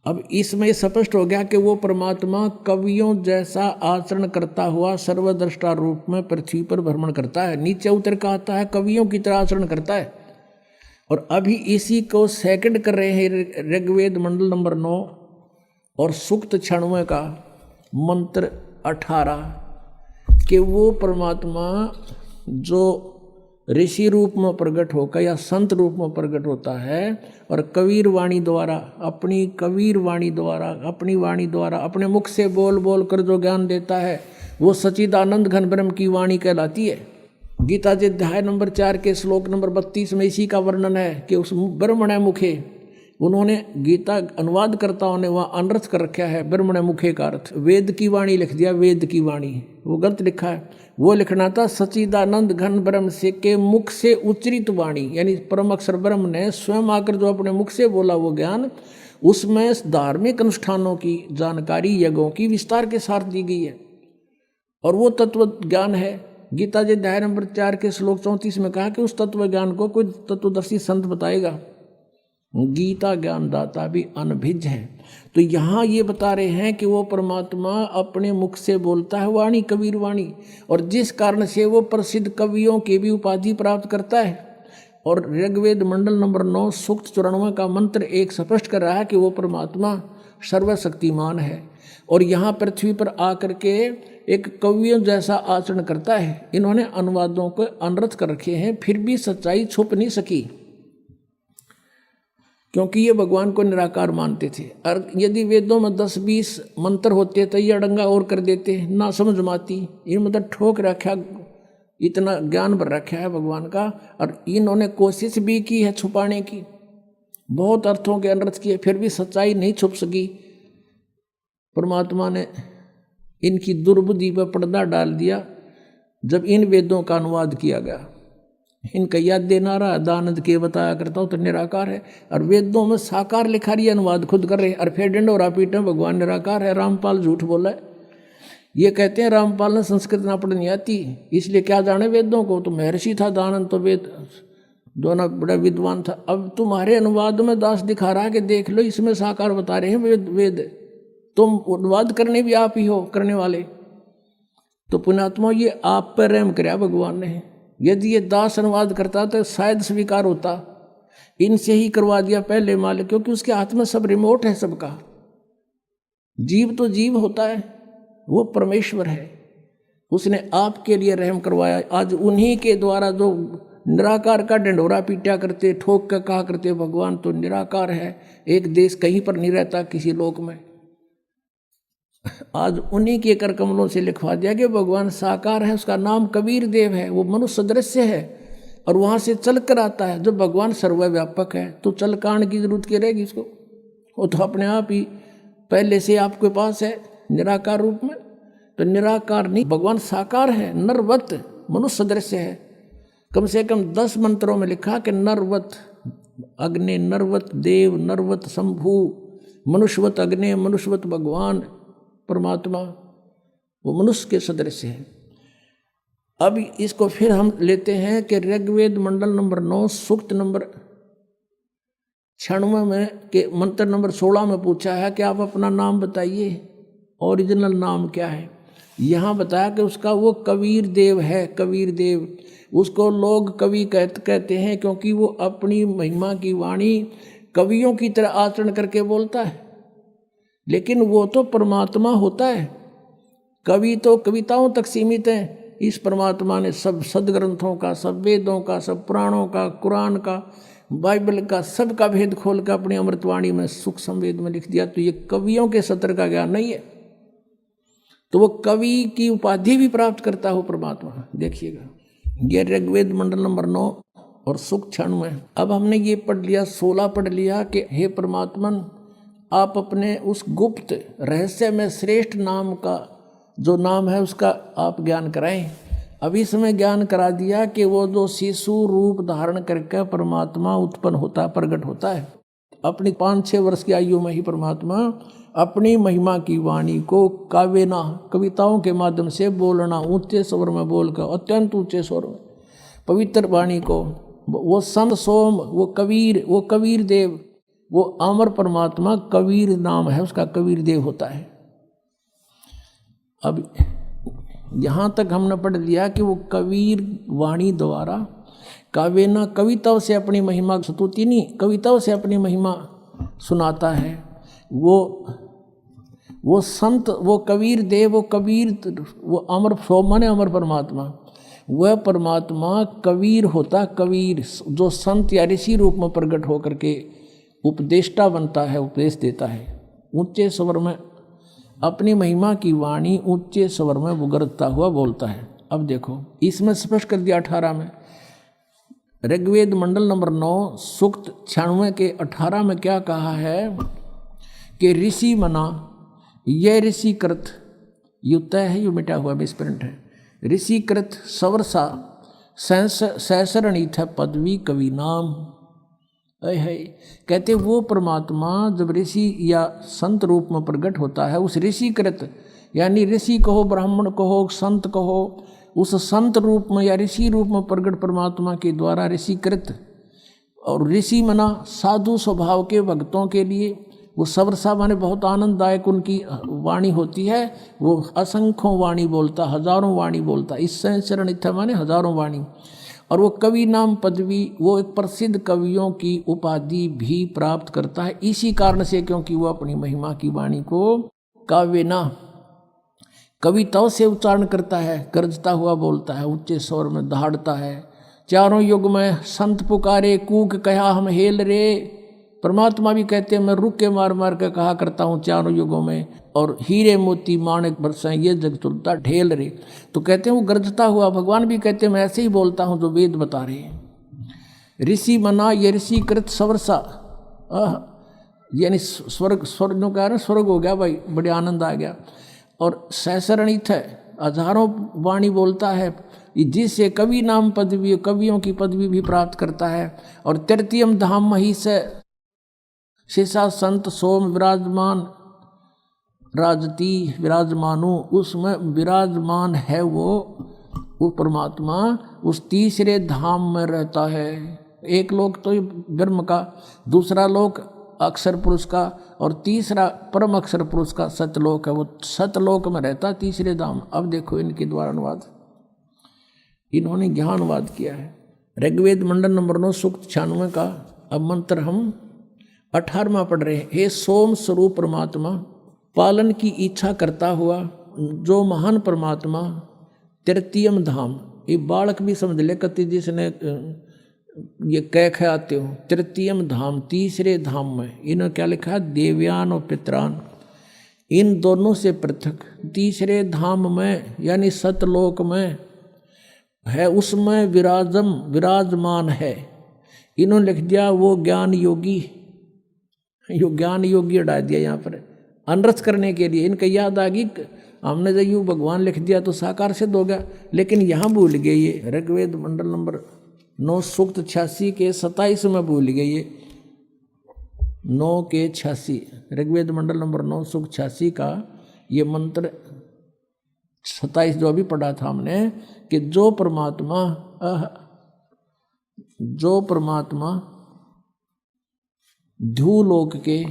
अब इसमें स्पष्ट हो गया कि वो परमात्मा कवियों जैसा आचरण करता हुआ सर्वद्रष्टा रूप में पृथ्वी पर भ्रमण करता है। नीचे उतर का आता है, कवियों की तरह आचरण करता है। और अभी इसी को सेकंड कर रहे हैं ऋग्वेद मंडल नंबर 9 और सूक्त 96 का मंत्र 18, कि वो परमात्मा जो ऋषि रूप में प्रकट होकर या संत रूप में प्रकट होता है और कबीर वाणी द्वारा, अपनी वाणी द्वारा अपने मुख से बोल बोल कर जो ज्ञान देता है, वो सच्चिदानंद घन ब्रह्म की वाणी कहलाती है। गीता जी अध्याय नंबर 4 के श्लोक नंबर 32 में इसी का वर्णन है कि उस ब्रह्मण मुखे उन्होंने गीता अनुवादकर्ताओं ने वहाँ अनर्थ कर रखा है ब्रह्मण मुखे का अर्थ, वेद की वाणी लिख दिया, वेद की वाणी, वो गलत लिखा है। वो लिखना था सच्चिदानंद घन ब्रह्म से के मुख से उच्चरित वाणी, यानी परम अक्षर ब्रह्म ने स्वयं आकर जो अपने मुख से बोला वो ज्ञान, उसमें धार्मिक अनुष्ठानों की जानकारी यज्ञों की विस्तार के साथ दी गई है, और वो तत्व ज्ञान है। गीता जी अध्याय नंबर 4 के श्लोक 34 में कहा कि उस तत्व ज्ञान को कोई तत्वदर्शी संत बताएगा। गीता ज्ञानदाता भी अनभिज्ञ है। तो यहाँ ये बता रहे हैं कि वो परमात्मा अपने मुख से बोलता है वाणी, कबीर वाणी, और जिस कारण से वो प्रसिद्ध कवियों की भी उपाधि प्राप्त करता है। और ऋग्वेद मंडल नंबर 9 सूक्त 94 का मंत्र एक स्पष्ट कर रहा है कि वो परमात्मा सर्वशक्तिमान है, और यहाँ पृथ्वी पर आकर के एक कवियों जैसा आचरण करता है। इन्होंने अनुवादों को अनर्थ कर रखे हैं, फिर भी सच्चाई छुप नहीं सकी, क्योंकि ये भगवान को निराकार मानते थे। और यदि वेदों में 10-20 मंत्र होते तो ये अड़ंगा और कर देते, ना समझ माती। ये मतलब ठोक रखा, इतना ज्ञान भर रखा है भगवान का, और इन्होंने कोशिश भी की है छुपाने की, बहुत अर्थों के अनर्थ किए, फिर भी सच्चाई नहीं छुप सकी। परमात्मा ने इनकी दुर्बुद्धि पर पर्दा डाल दिया जब इन वेदों का अनुवाद किया गया। इनका याद देना रहा, दानंद के बताया करता हूँ तो निराकार है, और वेदों में साकार लिखा रही अनुवाद खुद कर रहे, और फिर डंडोरा पीटे भगवान निराकार है। रामपाल झूठ बोला है, ये कहते हैं रामपाल ने संस्कृत ना पढ़नी आती, इसलिए क्या जाने वेदों को। तो महर्षि था दानंद, तो वेद दोनों बड़ा विद्वान था। अब तुम्हारे अनुवाद में दास दिखा रहा है कि देख लो इसमें साकार बता रहे हैं वेद, तुम अनुवाद करने भी आप ही हो करने वाले। तो पुण्यात्मा ये आप पर रहम कराया भगवान ने। यदि ये दास अनुवाद करता तो शायद स्वीकार होता, इनसे ही करवा दिया पहले मालिक, क्योंकि उसके हाथ में सब रिमोट है सबका। जीव तो जीव होता है, वो परमेश्वर है, उसने आपके लिए रहम करवाया। आज उन्हीं के द्वारा जो निराकार का डंडोरा पीटा करते, ठोक कर कहा करते भगवान तो निराकार है, एक देश कहीं पर नहीं रहता किसी लोक में, आज उन्हीं के कर कमलों से लिखवा दिया कि भगवान साकार है, उसका नाम कबीर देव है, वो मनुष्य सदृश्य है, और वहाँ से चल कर आता है। जब भगवान सर्वव्यापक है तो चल कांड की जरूरत क्या रहेगी इसको, वो तो अपने आप ही पहले से आपके पास है निराकार रूप में। तो निराकार नहीं, भगवान साकार है, नरवत मनुष्य सदृश्य है। कम से कम 10 मंत्रों में लिखा कि नरवत अग्नि, नरवत देव, नरवत शंभु, मनुष्यवत अग्नि, मनुष्यवत भगवान परमात्मा, वो मनुष्य के सदृश्य है। अब इसको फिर हम लेते हैं कि ऋग्वेद मंडल नंबर 9 सूक्त नंबर 96 में के मंत्र नंबर 16 में पूछा है कि आप अपना नाम बताइए, ओरिजिनल नाम क्या है। यहाँ बताया कि उसका वो कबीर देव है। कबीर देव, उसको लोग कवि कहते हैं क्योंकि वो अपनी महिमा की वाणी कवियों की तरह आचरण करके बोलता है, लेकिन वो तो परमात्मा होता है। कवि तो कविताओं तक सीमित है। इस परमात्मा ने सब सदग्रंथों का, सब वेदों का, सब पुराणों का, कुरान का, बाइबल का, सब का भेद खोल कर अपनी अमृतवाणी में सुख संवेद में लिख दिया। तो ये कवियों के सत्र का ज्ञान नहीं है, तो वो कवि की उपाधि भी प्राप्त करता हो परमात्मा। देखिएगा ये ऋग्वेद मंडल नंबर 9 और सूक्त 96। अब हमने ये पढ़ लिया, 16 पढ़ लिया कि हे परमात्मन, आप अपने उस गुप्त रहस्य में श्रेष्ठ नाम का जो नाम है उसका आप ज्ञान कराएं। अब इसमें ज्ञान करा दिया कि वो जो शिशु रूप धारण करके परमात्मा उत्पन्न होता, प्रकट होता है। अपनी 5-6 वर्ष की आयु में ही परमात्मा अपनी महिमा की वाणी को काव्यना, कविताओं के माध्यम से बोलना, ऊंचे स्वर में बोलकर, अत्यंत ऊंचे स्वर में पवित्र वाणी को, वो संत सोम, वो कबीर देव, वो अमर परमात्मा कबीर नाम है उसका, कबीर देव होता है। अब यहाँ तक हमने पढ़ लिया कि वो कबीर वाणी द्वारा काव्यना, कविताओं से अपनी महिमा, स्तुति नहीं, कविताओं से अपनी महिमा सुनाता है। वो संत, वो कबीर देव, वो अमर सोमन है, अमर परमात्मा, वह परमात्मा कबीर होता। कबीर जो संत या ऋषि रूप में प्रकट होकर के उपदेष्टा बनता है, उपदेश देता है। ऊंचे स्वर में अपनी महिमा की वाणी ऊंचे स्वर में गुगरता हुआ बोलता है। अब देखो इसमें स्पष्ट कर दिया 18 में, ऋग्वेद मंडल नंबर 9 सूक्त 96 के 18 में क्या कहा है कि ऋषि मना, यह ऋषि कृत, युक्त है, यु मिटा हुआ मिसप्रिंट है, ऋषि कृत सवर्षा सहसरणिथ पदवी कवि नाम है। कहते वो परमात्मा जब ऋषि या संत रूप में प्रकट होता है, उस ऋषि कृत यानी ऋषि कहो, ब्राह्मण कहो, संत कहो, उस संत रूप में या ऋषि रूप में प्रकट परमात्मा के द्वारा ऋषि कृत, और ऋषि मना साधु स्वभाव के भक्तों के लिए वो सवर्षा माने बहुत आनंददायक उनकी वाणी होती है, वो असंख्यों वाणी बोलता, हजारों वाणी बोलता, इस संचरण इत्था माने हजारों वाणी, और वो कवि नाम पदवी, वो एक प्रसिद्ध कवियों की उपाधि भी प्राप्त करता है इसी कारण से, क्योंकि वो अपनी महिमा की वाणी को काव्य ना कविताओं से उच्चारण करता है, गरजता हुआ बोलता है, ऊंचे स्वर में दहाड़ता है। चारों युग में संत पुकारे कूक कहा हम हेल रे, परमात्मा भी कहते हैं मैं रुक के मार मार के कहा करता हूँ चारों युगों में, और हीरे मोती माणिक बरसाएं ये जग तुलता ढेल रे। तो कहते हैं वो गरजता हुआ, भगवान भी कहते हैं मैं ऐसे ही बोलता हूँ जो वेद बता रहे हैं। ऋषि मना, ये ऋषि कृत सवर्षा, यानी स्वर्ग, स्वर्ग जो कह रहे स्वर्ग हो गया भाई, बड़े आनंद आ गया। और सहसरणित है, हजारों वाणी बोलता है, जिससे कवि नाम पदवी, कवियों की पदवी भी प्राप्त करता है। और तृतीयम धाम मही से शेषा संत सोम विराजमान राजती विराजमानु, उसमें विराजमान है वो परमात्मा उस तीसरे धाम में रहता है। एक लोक तो ब्रह्म का, दूसरा लोक अक्षर पुरुष का, और तीसरा परम अक्षर पुरुष का सतलोक है, वो सतलोक में रहता तीसरे धाम। अब देखो इनके द्वारा अनुवाद, इन्होंने ज्ञानवाद किया है। ऋग्वेद मंडल नंबर 9 सूक्त 96 का अब मंत्र हम 18वां पढ़ रहे हैं। हे सोम स्वरूप परमात्मा, पालन की इच्छा करता हुआ जो महान परमात्मा तृतीयम धाम, ये बालक भी समझ ले कति जिसने ये कह ख्याते हो, तृतीयम धाम तीसरे धाम में, इन्होंने क्या लिखा है देवयान और पितरान, इन दोनों से पृथक तीसरे धाम में यानी सतलोक में है, उसमें विराजमान है। इन्होंने लिख दिया वो ज्ञान योगी, यो ज्ञान योगी हटा दिया यहाँ पर अनरस करने के लिए। इनका याद आ गई हमने जब यूँ भगवान लिख दिया तो साकार सिद्ध हो गया, लेकिन यहाँ भूल गए ये ऋग्वेद मंडल नंबर 9 सूक्त 86 के 27 में भूल गए ये 9 के 86, ऋग्वेद मंडल नंबर 9 सूक्त 86 का ये मंत्र 27 जो अभी पढ़ा था हमने कि जो परमात्मा ध्यूलोक के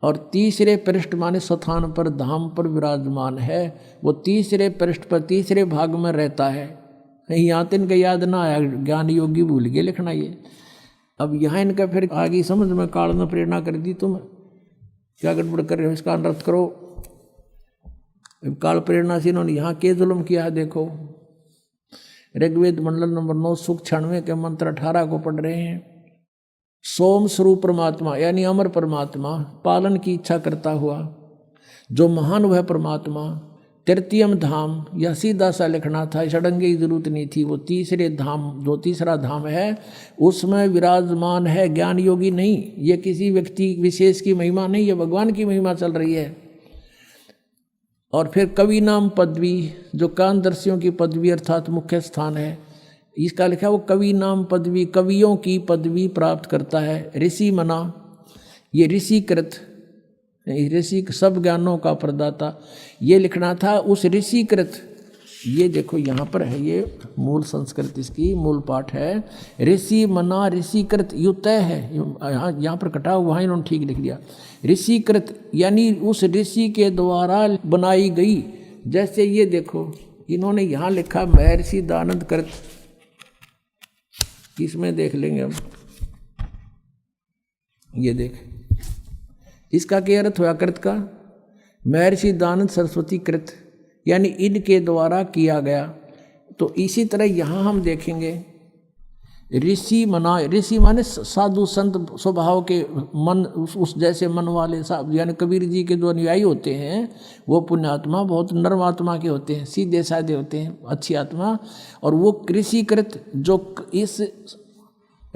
और तीसरे पृष्ठ माने स्थान पर धाम पर विराजमान है, वो तीसरे पृष्ठ पर तीसरे भाग में रहता है। यहाँ तो इनका याद ना आया, ज्ञान योगी भूल गए लिखना ये। अब यहाँ इनका फिर आगे समझ में काल ने प्रेरणा कर दी, तुम क्या गड़बड़ कर रहे हो, इसका अनर्थ करो। काल प्रेरणा से इन्होंने यहाँ के जुल्म किया है। देखो ऋग्वेद मंडल नंबर 9 सूक्त 96 के मंत्र 18 को पढ़ रहे हैं। सोम स्वरूप परमात्मा यानी अमर परमात्मा, पालन की इच्छा करता हुआ जो महान वह परमात्मा तृतीयम धाम, या सीधा सा लिखना था, षडंगे की जरूरत नहीं थी, वो तीसरे धाम, जो तीसरा धाम है उसमें विराजमान है, ज्ञान योगी नहीं। ये किसी व्यक्ति विशेष की महिमा नहीं, ये भगवान की महिमा चल रही है। और फिर कवि नाम पदवी, जो कानदर्शियों की पदवी अर्थात मुख्य स्थान है, इसका लिखा वो कवि नाम पदवी, कवियों की पदवी प्राप्त करता है। ऋषि मना, ये ऋषि कृत, ऋषि सब ज्ञानों का प्रदाता, ये लिखना था उस ऋषि कृत। ये देखो यहाँ पर है, ये मूल संस्कृत इसकी मूल पाठ है। ऋषि मना ऋषि कृत यु तय है, यहाँ पर कटा हुआ इन्होंने ठीक लिख दिया। ऋषि कृत यानी उस ऋषि के द्वारा बनाई गई। जैसे ये देखो इन्होंने यहाँ लिखा महर्षि दानंद कृत, इसमें देख लेंगे हम, ये देख इसका क्या अर्थ हुआ कृत का, महर्षि दानंद सरस्वती कृत यानी इनके द्वारा किया गया। तो इसी तरह यहाँ हम देखेंगे ऋषि मना, ऋषि माने साधु संत स्वभाव के मन, उस जैसे मन वाले साहब, यानी कबीर जी के जो अनुयायी होते हैं वो पुण्यात्मा बहुत नर्म आत्मा के होते हैं, सीधे साधे होते हैं, अच्छी आत्मा। और वो कृषि कृत जो इस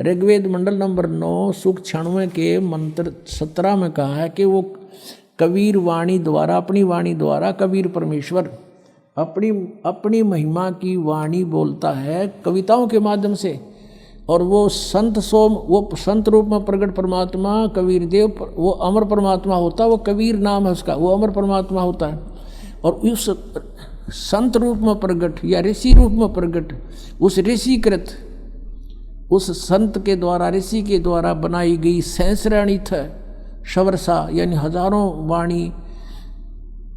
ऋग्वेद मंडल नंबर 9 सूक्त 96 के मंत्र 17 में कहा है कि वो कबीर वाणी द्वारा, अपनी वाणी द्वारा कबीर परमेश्वर अपनी महिमा की वाणी बोलता है कविताओं के माध्यम से। और वो संत सोम, वो संत रूप में प्रकट परमात्मा कबीर देव, वो अमर परमात्मा होता है, वो कबीर नाम है उसका, वो अमर परमात्मा होता है। और उस संत रूप में प्रकट या ऋषि रूप में प्रकट उस ऋषिकृत, उस संत के द्वारा, ऋषि के द्वारा बनाई गई सहस्राणीथ शवर्षा यानी हजारों वाणी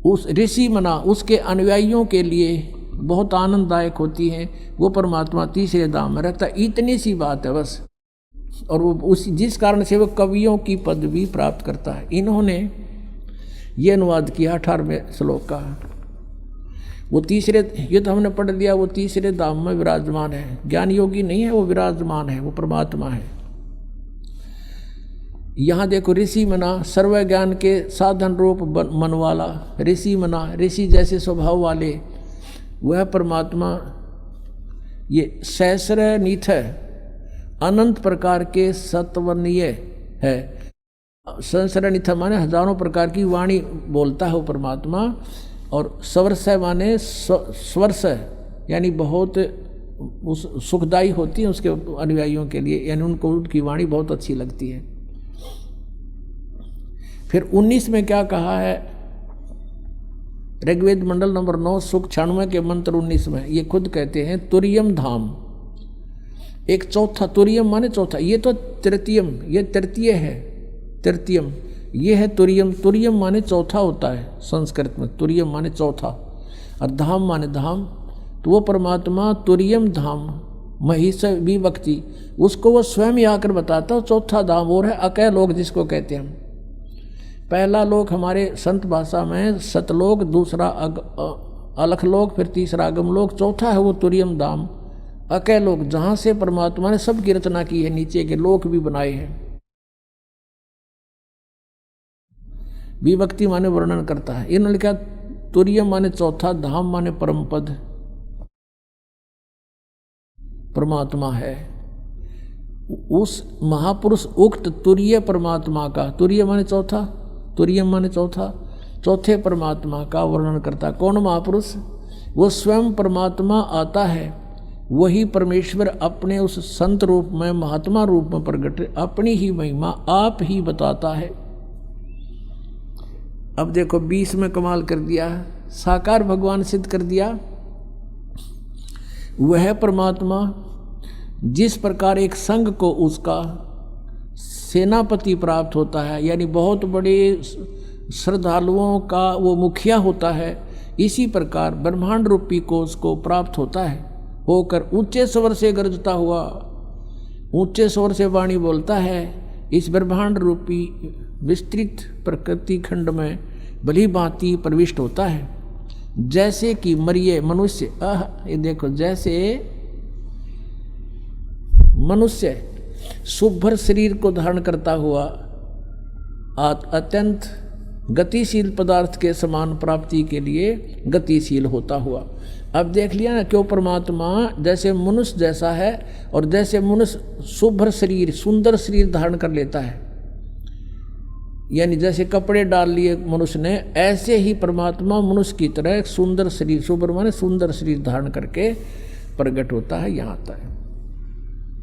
उस ऋषि मना उसके अनुयायियों के लिए बहुत आनंददायक होती हैं। वो परमात्मा तीसरे धाम में रहता, इतनी सी बात है बस। और वो उस जिस कारण से वो कवियों की पदवी प्राप्त करता है। इन्होंने ये अनुवाद किया 18वें श्लोक का। वो तीसरे, ये तो हमने पढ़ लिया, वो तीसरे धाम में विराजमान है। ज्ञान योगी नहीं है, वो विराजमान है, वो परमात्मा है। यहाँ देखो, ऋषि मना सर्व ज्ञान के साधन रूप मन वाला ऋषि मना, ऋषि जैसे स्वभाव वाले वह परमात्मा ये सहस्रनीथ है, अनंत प्रकार के सत्वनीय है। सहस्रनीथ माने हजारों प्रकार की वाणी बोलता है वो परमात्मा। और स्वर्ष माने स्वर्ष यानी बहुत सुखदायी होती है उसके अनुयायियों के लिए, यानी उनको उनकी वाणी बहुत अच्छी लगती है। फिर 19 में क्या कहा है, ऋग्वेद मंडल नंबर 9 सूक्त 96 के मंत्र 19 में ये खुद कहते हैं तुरियम धाम, एक चौथा, तुरियम माने चौथा, ये तो तृतीयम, ये तृतीय है, तृतीयम ये है तुरियम। तुरियम माने चौथा होता है संस्कृत में, तुरियम माने चौथा, और धाम माने धाम। तो वो परमात्मा तुरियम धाम महिष विभक्ति, उसको वो स्वयं ही आकर बताता है चौथा धाम और है अकय लोक जिसको कहते हैं हम। पहला लोक हमारे संत भाषा में सतलोक, दूसरा अलखलोक, फिर तीसरा अगमलोक, चौथा है वो तुरियम धाम अकय लोक, जहाँ से परमात्मा ने सबकी रचना की है, नीचे के लोक भी बनाए हैं। विभक्ति माने वर्णन करता है। इन्होंने क्या, तुरियम माने चौथा, धाम माने परम पद परमात्मा है। उस महापुरुष उक्त तुरीय परमात्मा का, तुरीय माने चौथा, तुरीयम माने चौथा, चौथे परमात्मा का वर्णन करता। कौन महापुरुष? वो स्वयं परमात्मा आता है, वही परमेश्वर अपने उस संत रूप में, महात्मा रूप में प्रकट अपनी ही महिमा आप ही बताता है। अब देखो 20 में कमाल कर दिया, साकार भगवान सिद्ध कर दिया। वह परमात्मा जिस प्रकार एक संघ को उसका सेनापति प्राप्त होता है, यानी बहुत बड़े श्रद्धालुओं का वो मुखिया होता है, इसी प्रकार ब्रह्मांड रूपी को उसको प्राप्त होता है, होकर ऊंचे स्वर से गरजता हुआ, ऊंचे स्वर से वाणी बोलता है, इस ब्रह्मांड रूपी विस्तृत प्रकृति खंड में भली भांति प्रविष्ट होता है। जैसे कि मरिए मनुष्य, ये देखो, जैसे मनुष्य सुभर शरीर को धारण करता हुआ अत्यंत गतिशील पदार्थ के समान प्राप्ति के लिए गतिशील होता हुआ। अब देख लिया ना, क्यों परमात्मा जैसे मनुष्य जैसा है, और जैसे मनुष्य सुभर शरीर, सुंदर शरीर धारण कर लेता है, यानी जैसे कपड़े डाल लिए मनुष्य ने, ऐसे ही परमात्मा मनुष्य की तरह एक सुंदर शरीर, सुभर माने सुंदर शरीर धारण करके प्रकट होता है, यहाँ आता है।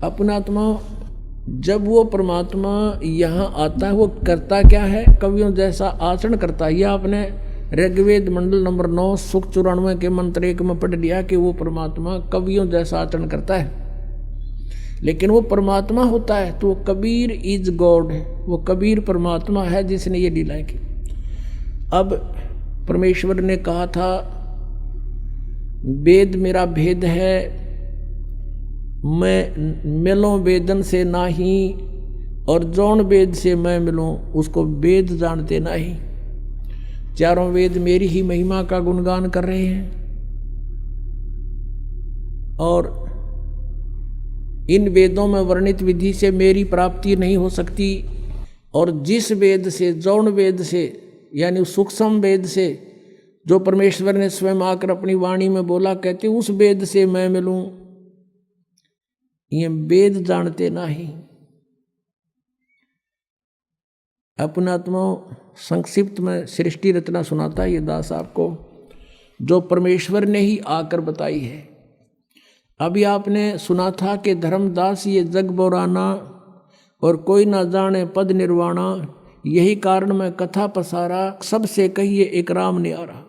अपना आत्मा जब वो परमात्मा यहाँ आता है, वो करता क्या है? कवियों जैसा आचरण करता है। यह आपने ऋग्वेद मंडल नंबर 9 सूक्त 94 के मंत्र 1 में पढ़ लिया कि वो परमात्मा कवियों जैसा आचरण करता है। लेकिन वो परमात्मा होता है तो वो कबीर इज गॉड, वो कबीर परमात्मा है जिसने ये लीलाएं की। अब परमेश्वर ने कहा था, वेद मेरा भेद है, मैं मिलूं वेदन से नाही, और जौन वेद से मैं मिलूं उसको वेद जानते नहीं। चारों वेद मेरी ही महिमा का गुणगान कर रहे हैं, और इन वेदों में वर्णित विधि से मेरी प्राप्ति नहीं हो सकती। और जिस वेद से, जौन वेद से, यानी सूक्ष्म वेद से जो परमेश्वर ने स्वयं आकर अपनी वाणी में बोला, कहते उस वेद से मैं मिलूं, ये वेद जानते नहीं। अपनात्मा संक्षिप्त में सृष्टि रचना सुनाता है ये दास आपको, जो परमेश्वर ने ही आकर बताई है। अभी आपने सुना था कि धर्मदास ये जग बोराना और कोई ना जाने पद निर्वाणा, यही कारण मैं कथा पसारा, सबसे कहिए एक राम न्यारा।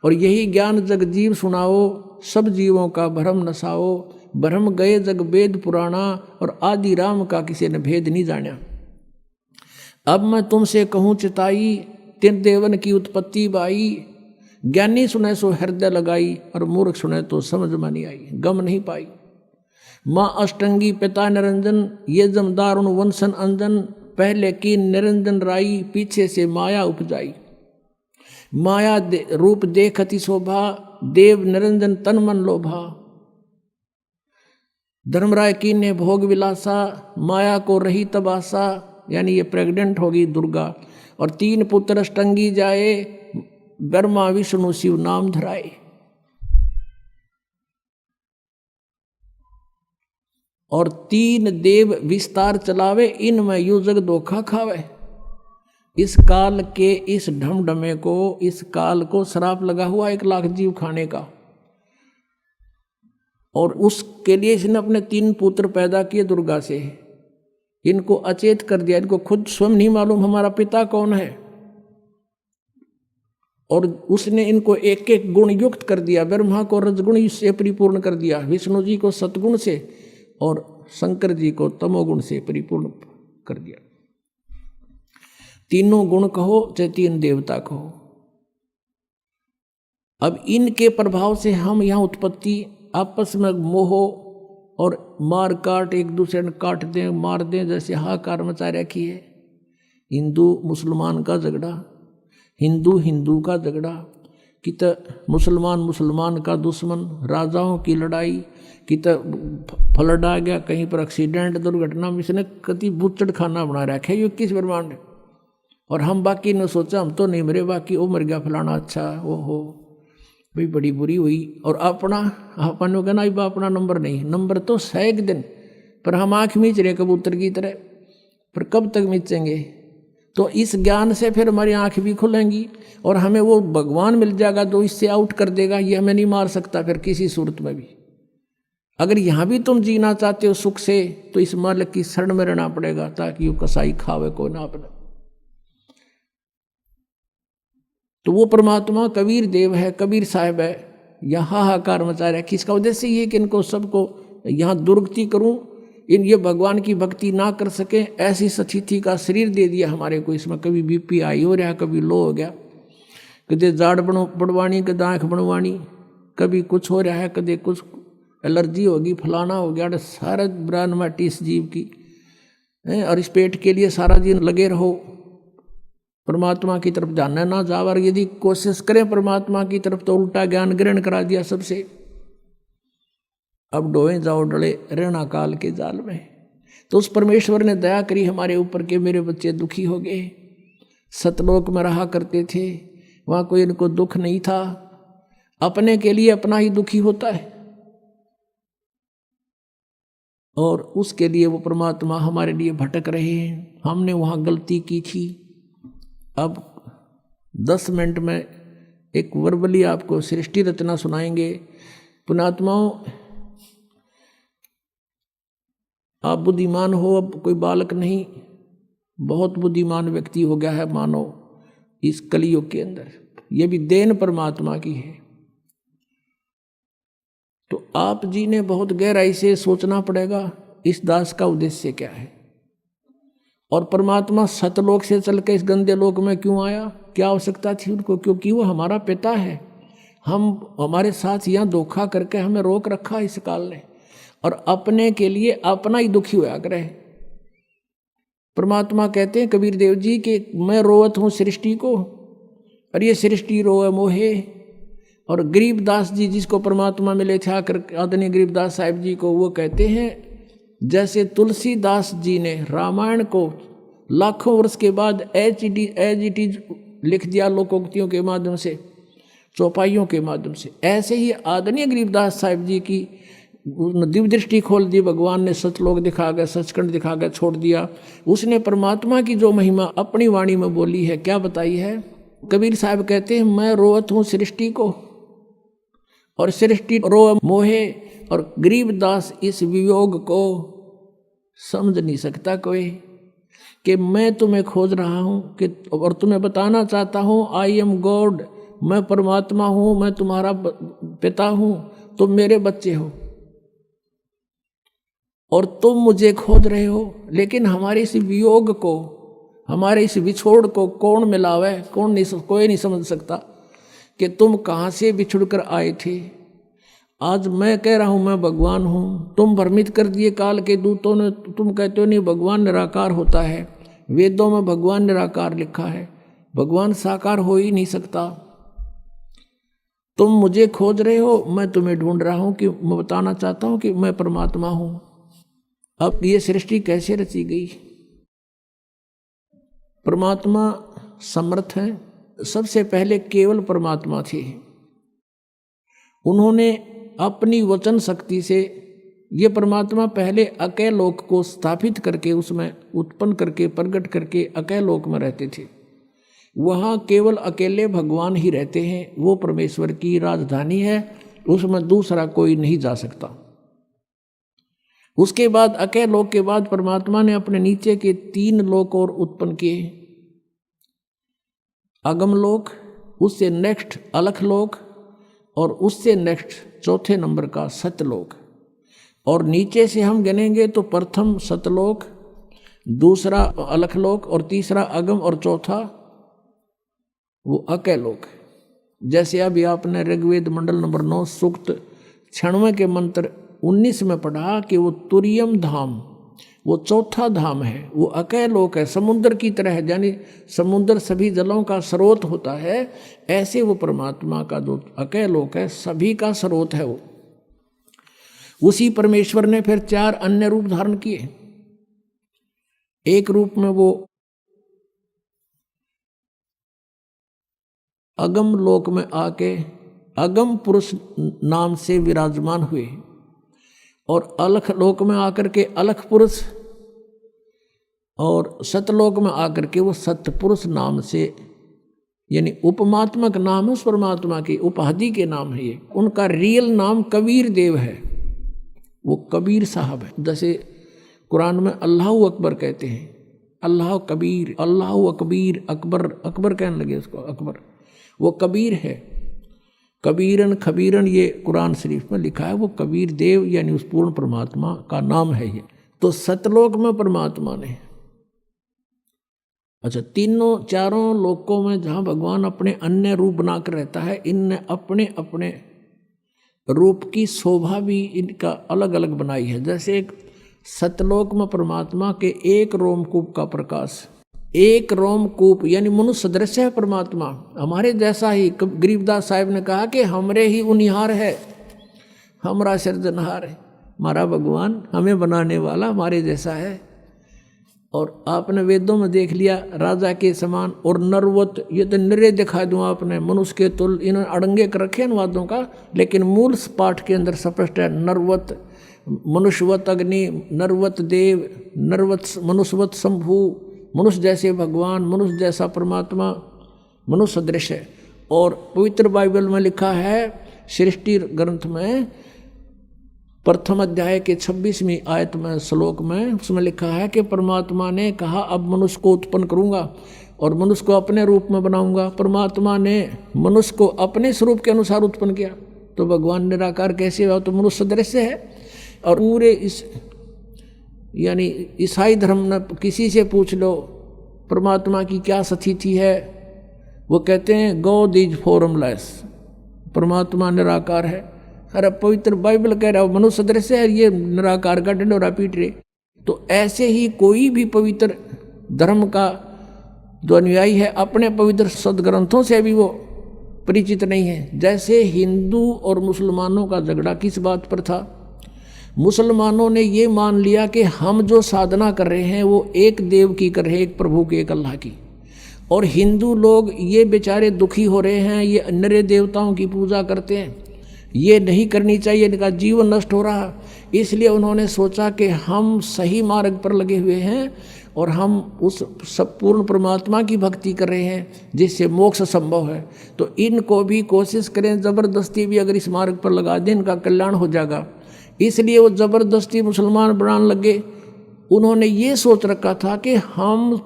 और यही ज्ञान जग जीव सुनाओ, सब जीवों का भ्रम नसाओ, भ्रम गए जग वेद पुराना, और आदि राम का किसी ने भेद नहीं जाना। अब मैं तुमसे कहूँ चिताई, तीन देवन की उत्पत्ति बाई, ज्ञानी सुने सो हृदय लगाई, और मूर्ख सुने तो समझ में नहीं आई, गम नहीं पाई। माँ अष्टंगी पिता निरंजन, ये जमदारुण वंशन अंजन, पहले की निरंजन राई, पीछे से माया उपजाई। माया रूप देखती शोभा, देव निरंजन तन मन लोभा। धर्मराय की ने भोग विलासा, माया को रही तबासा, यानी ये प्रेग्नेंट होगी दुर्गा। और तीन पुत्र अष्टंगी जाए, ब्रह्मा विष्णु शिव नाम धराए। और तीन देव विस्तार चलावे, इनमें यू जग धोखा खावे। इस काल के इस ढमढमे को, इस काल को श्राप लगा हुआ 1 लाख जीव खाने का। और उसके लिए इसने अपने 3 पुत्र पैदा किए दुर्गा से। इनको अचेत कर दिया, इनको खुद स्वयं नहीं मालूम हमारा पिता कौन है। और उसने इनको एक एक गुण युक्त कर दिया। ब्रह्मा को रजगुण से परिपूर्ण कर दिया, विष्णु जी को सतगुण से, और शंकर जी को तमोगुण से परिपूर्ण कर दिया। तीनों गुण कहो चाहे 3 देवता कहो। अब इनके प्रभाव से हम यहाँ उत्पत्ति, आपस में मोह और मार काट, एक दूसरे ने काट दें मार दें, जैसे हाहाकार मचा रखी है। हिंदू मुसलमान का झगड़ा, हिंदू हिंदू का झगड़ा, कि तो मुसलमान मुसलमान का दुश्मन, राजाओं की लड़ाई, कि तो फ्लड आ गया, कहीं पर एक्सीडेंट दुर्घटना में इसने कति बुचड़ खाना बना रखा है। ये किस ब्रह्मांड। और हम बाकी ने सोचा हम तो नहीं मरे, बाकी वो मर गया फलाना, अच्छा वो हो भाई बड़ी बुरी हुई। और अपना अपन को कहना बा अपना नंबर नहीं, नंबर तो 100 दिन, पर हम आँख मीच रहे कबूतर की तरह, पर कब तक मीचेंगे। तो इस ज्ञान से फिर हमारी आँख भी खुलेंगी और हमें वो भगवान मिल जाएगा जो इससे आउट कर देगा। ये हमें नहीं मार सकता फिर किसी सूरत में भी। अगर यहाँ भी तुम जीना चाहते हो सुख से, तो इस मालिक की शरण में रहना पड़ेगा, ताकि वो कसाई खावे को ना अपना। तो वो परमात्मा कबीर देव है, कबीर साहब है, यहाँ हाहाकार मचा रहा है। किसका उद्देश्य ये कि इनको सबको यहाँ दुर्गति करूँ, इन ये भगवान की भक्ति ना कर सके, ऐसी स्थिति का शरीर दे दिया हमारे को। इसमें कभी बीपी हाई हो रहा, कभी लो हो गया, कभी जाड़ पड़वानी, कभी आँख बनवानी, कभी कुछ हो रहा है, कभी कुछ एलर्जी होगी, फलाना हो गया। सारा ब्रान माटी इस जीव की है, और इस पेट के लिए सारा दिन लगे रहो। परमात्मा की तरफ जानना ना जाओ, और यदि कोशिश करें परमात्मा की तरफ तो उल्टा ज्ञान ग्रहण करा दिया सबसे। अब डोए जाओ डले रहना काल के जाल में। तो उस परमेश्वर ने दया करी हमारे ऊपर के मेरे बच्चे दुखी हो गए। सतलोक में रहा करते थे, वहाँ कोई इनको दुख नहीं था। अपने के लिए अपना ही दुखी होता है, और उसके लिए वो परमात्मा हमारे लिए भटक रहे हैं। हमने वहाँ गलती की थी। अब 10 मिनट में एक वर्बली आपको सृष्टि रचना सुनाएंगे। पुण्यात्माओं, आप बुद्धिमान हो, अब कोई बालक नहीं, बहुत बुद्धिमान व्यक्ति हो गया है मानव इस कलयुग के अंदर। ये भी देन परमात्मा की है। तो आप जी ने बहुत गहराई से सोचना पड़ेगा इस दास का उद्देश्य क्या है, और परमात्मा सतलोक से चल के इस गंदे लोक में क्यों आया, क्या आवश्यकता थी उनको। क्योंकि वो हमारा पिता है। हमारे साथ यहाँ धोखा करके हमें रोक रखा इस काल ने, और अपने के लिए अपना ही दुखी होया करे। परमात्मा कहते हैं कबीर देव जी कि मैं रोवत हूँ सृष्टि को, और ये सृष्टि रोए मोहे। और गरीबदास जी जिसको परमात्मा मिले थे आकर, आदरणीय गरीबदास साहिब जी को, वो कहते हैं जैसे तुलसीदास जी ने रामायण को लाखों वर्ष के बाद एज इट इज लिख दिया लोकोक्तियों के माध्यम से, चौपाइयों के माध्यम से, ऐसे ही आदरणीय गरीबदास साहिब जी की दिव्य दृष्टि खोल दी, भगवान ने सतलोक दिखा गया, सचखंड दिखा गया, छोड़ दिया। उसने परमात्मा की जो महिमा अपनी वाणी में बोली है, क्या बताई है? कबीर साहब कहते हैं, मैं रोवत हूँ सृष्टि को और सृष्टि रो मोहे, और गरीबदास इस वियोग को समझ नहीं सकता कोई, कि मैं तुम्हें खोज रहा हूँ कि और तुम्हें बताना चाहता हूँ, आई एम गॉड, मैं परमात्मा हूँ, मैं तुम्हारा पिता हूँ, तुम मेरे बच्चे हो और तुम मुझे खोज रहे हो। लेकिन हमारे इस वियोग को, हमारे इस विछोड़ को कौन मिलावे? कोई नहीं समझ सकता कि तुम कहाँ से बिछुड़ कर आए थे। आज मैं कह रहा हूँ मैं भगवान हूँ, तुम भ्रमित कर दिए काल के दूतों ने, तुम कहते हो नहीं भगवान निराकार होता है, वेदों में भगवान निराकार लिखा है, भगवान साकार हो ही नहीं सकता। तुम मुझे खोज रहे हो, मैं तुम्हें ढूंढ रहा हूँ, कि मैं बताना चाहता हूँ कि मैं परमात्मा हूँ। अब ये सृष्टि कैसे रची गई? परमात्मा समर्थ है। सबसे पहले केवल परमात्मा थे, उन्होंने अपनी वचन शक्ति से ये परमात्मा पहले अकय लोक को स्थापित करके, उसमें उत्पन्न करके, प्रकट करके अकय लोक में रहते थे। वहाँ केवल अकेले भगवान ही रहते हैं, वो परमेश्वर की राजधानी है, उसमें दूसरा कोई नहीं जा सकता। उसके बाद अकय लोक के बाद परमात्मा ने अपने नीचे के 3 लोक और उत्पन्न किए। अगम लोक, उससे नेक्स्ट अलख लोक, और उससे नेक्स्ट चौथे नंबर का सत्यलोक। और नीचे से हम गिनेंगे तो प्रथम सतलोक, दूसरा अलखलोक, और तीसरा अगम, और चौथा वो अकय लोक। जैसे अभी आपने ऋग्वेद मंडल नंबर 9 सूक्त 96 के मंत्र 19 में पढ़ा कि वो तुरियम धाम, वो चौथा धाम है, वो अकय लोक है, समुद्र की तरह है, यानी समुद्र सभी जलों का स्रोत होता है, ऐसे वो परमात्मा का जो अकय लोक है सभी का स्रोत है। वो उसी परमेश्वर ने फिर 4 अन्य रूप धारण किए। एक रूप में वो अगम लोक में आके अगम पुरुष नाम से विराजमान हुए, और अलख लोक में आकर के अलख पुरुष, और सतलोक में आकर के वो सतपुरुष नाम से, यानी उपमात्मक नाम है उस परमात्मा की, उपाधि के नाम है ये। उनका रियल नाम कबीर देव है, वो कबीर साहब है। जैसे कुरान में अल्लाह अकबर कहते हैं, अल्लाह कबीर, अल्लाह अकबीर, अकबर, अकबर कहने लगे उसको अकबर, वो कबीर है। कबीरन खबीरन ये कुरान शरीफ में लिखा है, वो कबीर देव यानी उस पूर्ण परमात्मा का नाम है ये। तो सतलोक में परमात्मा ने, अच्छा, 4 लोकों में जहाँ भगवान अपने अन्य रूप बनाकर रहता है, इनने अपने अपने रूप की शोभा भी इनका अलग अलग बनाई है। जैसे एक सतलोक में परमात्मा के एक रोमकूप का प्रकाश, एक रोमकूप यानी मनुष्य सदृश है परमात्मा, हमारे जैसा ही। गरीबदास साहिब ने कहा कि हमरे ही उनिहार है, हमारा सृजनहार है, हमारा भगवान हमें बनाने वाला हमारे जैसा है। और आपने वेदों में देख लिया राजा के समान, और नरवत, ये तो निरे दिखा दूँ आपने, मनुष्य के तुल, इन्होंने अड़ंगे कर रखे इन वादों का, लेकिन मूल पाठ के अंदर स्पष्ट है नरवत, मनुष्यवत अग्नि, नरवत देव, नरवत मनुष्यवत शंभु, मनुष्य जैसे भगवान, मनुष्य जैसा परमात्मा, मनुष्य सदृश है। और पवित्र बाइबल में लिखा है, सृष्टि ग्रंथ में प्रथम अध्याय के 26वीं आयत में, श्लोक में, उसमें लिखा है कि परमात्मा ने कहा अब मनुष्य को उत्पन्न करूंगा और मनुष्य को अपने रूप में बनाऊंगा। परमात्मा ने मनुष्य को अपने स्वरूप के अनुसार उत्पन्न किया, तो भगवान निराकार कैसे हुआ? तो मनुष्य सदृश है। और पूरे इस यानी ईसाई धर्म में किसी से पूछ लो परमात्मा की क्या स्थिति है, वो कहते हैं गॉड इज फॉर्मलेस, परमात्मा निराकार है। अरे पवित्र बाइबल कह रहा है मनुष्य सदृश है, ये निराकार का ढिंढोरा पीट रहे। तो ऐसे ही कोई भी पवित्र धर्म का जो अनुयायी है अपने पवित्र सदग्रंथों से भी वो परिचित नहीं है। जैसे हिंदू और मुसलमानों का झगड़ा किस बात पर था? मुसलमानों ने ये मान लिया कि हम जो साधना कर रहे हैं वो एक देव की कर रहे हैं, एक प्रभु की, एक अल्लाह की। और हिंदू लोग ये बेचारे दुखी हो रहे हैं, ये अन्य देवताओं की पूजा करते हैं, ये नहीं करनी चाहिए, इनका जीवन नष्ट हो रहा। इसलिए उन्होंने सोचा कि हम सही मार्ग पर लगे हुए हैं और हम उस सब पूर्ण परमात्मा की भक्ति कर रहे हैं जिससे मोक्ष संभव है, तो इनको भी कोशिश करें, ज़बरदस्ती भी अगर इस मार्ग पर लगा दें इनका कल्याण हो जाएगा। इसलिए वो ज़बरदस्ती मुसलमान बनाने लगे। उन्होंने ये सोच रखा था कि हम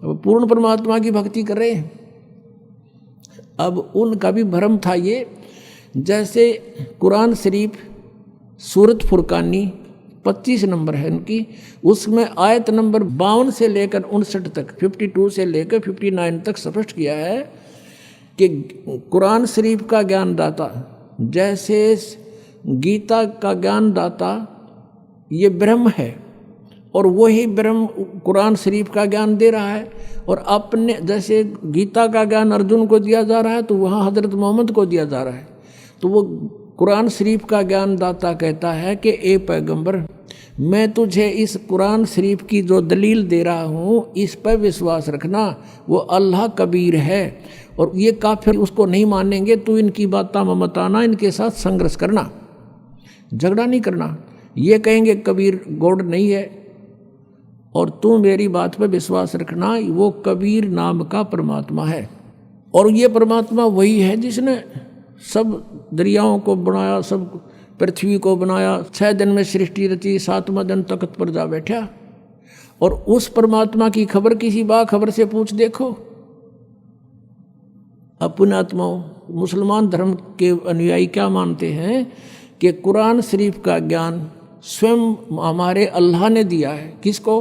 पूर्ण परमात्मा की भक्ति कर रहे हैं। अब उनका भी भ्रम था ये। जैसे कुरान शरीफ सूरत फुरकानी 25 नंबर है उनकी, उसमें आयत नंबर 52 से लेकर 59 तक, 52 से लेकर 59 तक स्पष्ट किया है कि कुरान शरीफ का ज्ञान दाता जैसे गीता का ज्ञान दाता ये ब्रह्म है, और वही ब्रह्म कुरान शरीफ का ज्ञान दे रहा है। और अपने जैसे गीता का ज्ञान अर्जुन को दिया जा रहा है तो वहाँ हज़रत मोहम्मद को दिया जा रहा है। तो वो कुरान शरीफ का ज्ञान दाता कहता है कि ए पैगंबर, मैं तुझे इस कुरान शरीफ की जो दलील दे रहा हूँ इस पर विश्वास रखना, वो अल्लाह कबीर है और ये काफिर उसको नहीं मानेंगे, तू इनकी बातें मत आना, इनके साथ संघर्ष करना, झगड़ा नहीं करना। ये कहेंगे कबीर गॉड नहीं है और तू मेरी बात पर विश्वास रखना, वो कबीर नाम का परमात्मा है। और ये परमात्मा वही है जिसने सब दरियाओं को बनाया, सब पृथ्वी को बनाया, 6 दिन में सृष्टि रची, 7वां दिन तख्त पर जा बैठा। और उस परमात्मा की खबर किसी बाखबर से पूछ देखो। अपने आत्माओं, मुसलमान धर्म के अनुयायी क्या मानते हैं कि कुरान शरीफ का ज्ञान स्वयं हमारे अल्लाह ने दिया है। किसको?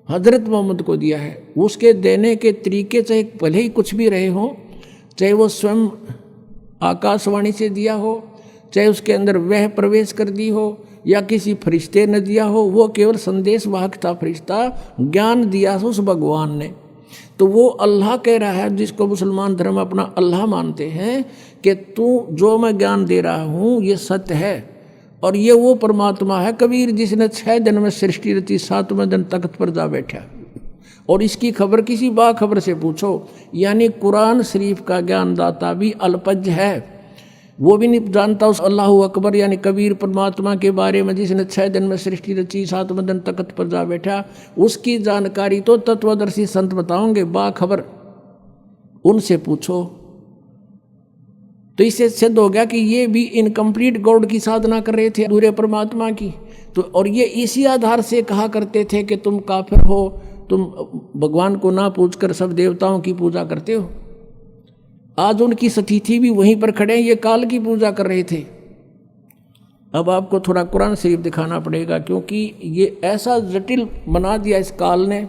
हज़रत मोहम्मद को दिया है। उसके देने के तरीके चाहे भले ही कुछ भी रहे हों, चाहे वो स्वयं आकाशवाणी से दिया हो, चाहे उसके अंदर वह प्रवेश कर दी हो या किसी फरिश्ते ने दिया हो, वो केवल संदेश वाहक था फरिश्ता, ज्ञान दिया उस भगवान ने। तो वो अल्लाह कह रहा है, जिसको मुसलमान धर्म अपना अल्लाह मानते हैं, कि तू जो मैं ज्ञान दे रहा हूँ ये सत्य है। और ये वो परमात्मा है कबीर जिसने 6 दिन में सृष्टि रची, 7वें दिन तख्त पर जा बैठा। और इसकी खबर किसी बाखबर से पूछो। यानी कुरान शरीफ का ज्ञानदाता भी अल्पज्ञ है, वो भी नहीं जानता उस अल्लाह अकबर यानी कबीर परमात्मा के बारे में जिसने 6 दिन में सृष्टि रची, 7वें दिन तख्त पर जा बैठा। उसकी जानकारी तो तत्वदर्शी संत बताओगे, बाखबर, उनसे पूछो। तो इससे सिद्ध हो गया कि ये भी इनकम्प्लीट गॉड की साधना कर रहे थे, अधूरे परमात्मा की। तो और ये इसी आधार से कहा करते थे कि तुम काफिर हो, तुम भगवान को ना पूछकर सब देवताओं की पूजा करते हो। आज उनकी सतीथि भी वहीं पर खड़े हैं, ये काल की पूजा कर रहे थे। अब आपको थोड़ा कुरान शरीफ दिखाना पड़ेगा, क्योंकि ये ऐसा जटिल बना दिया इस काल ने।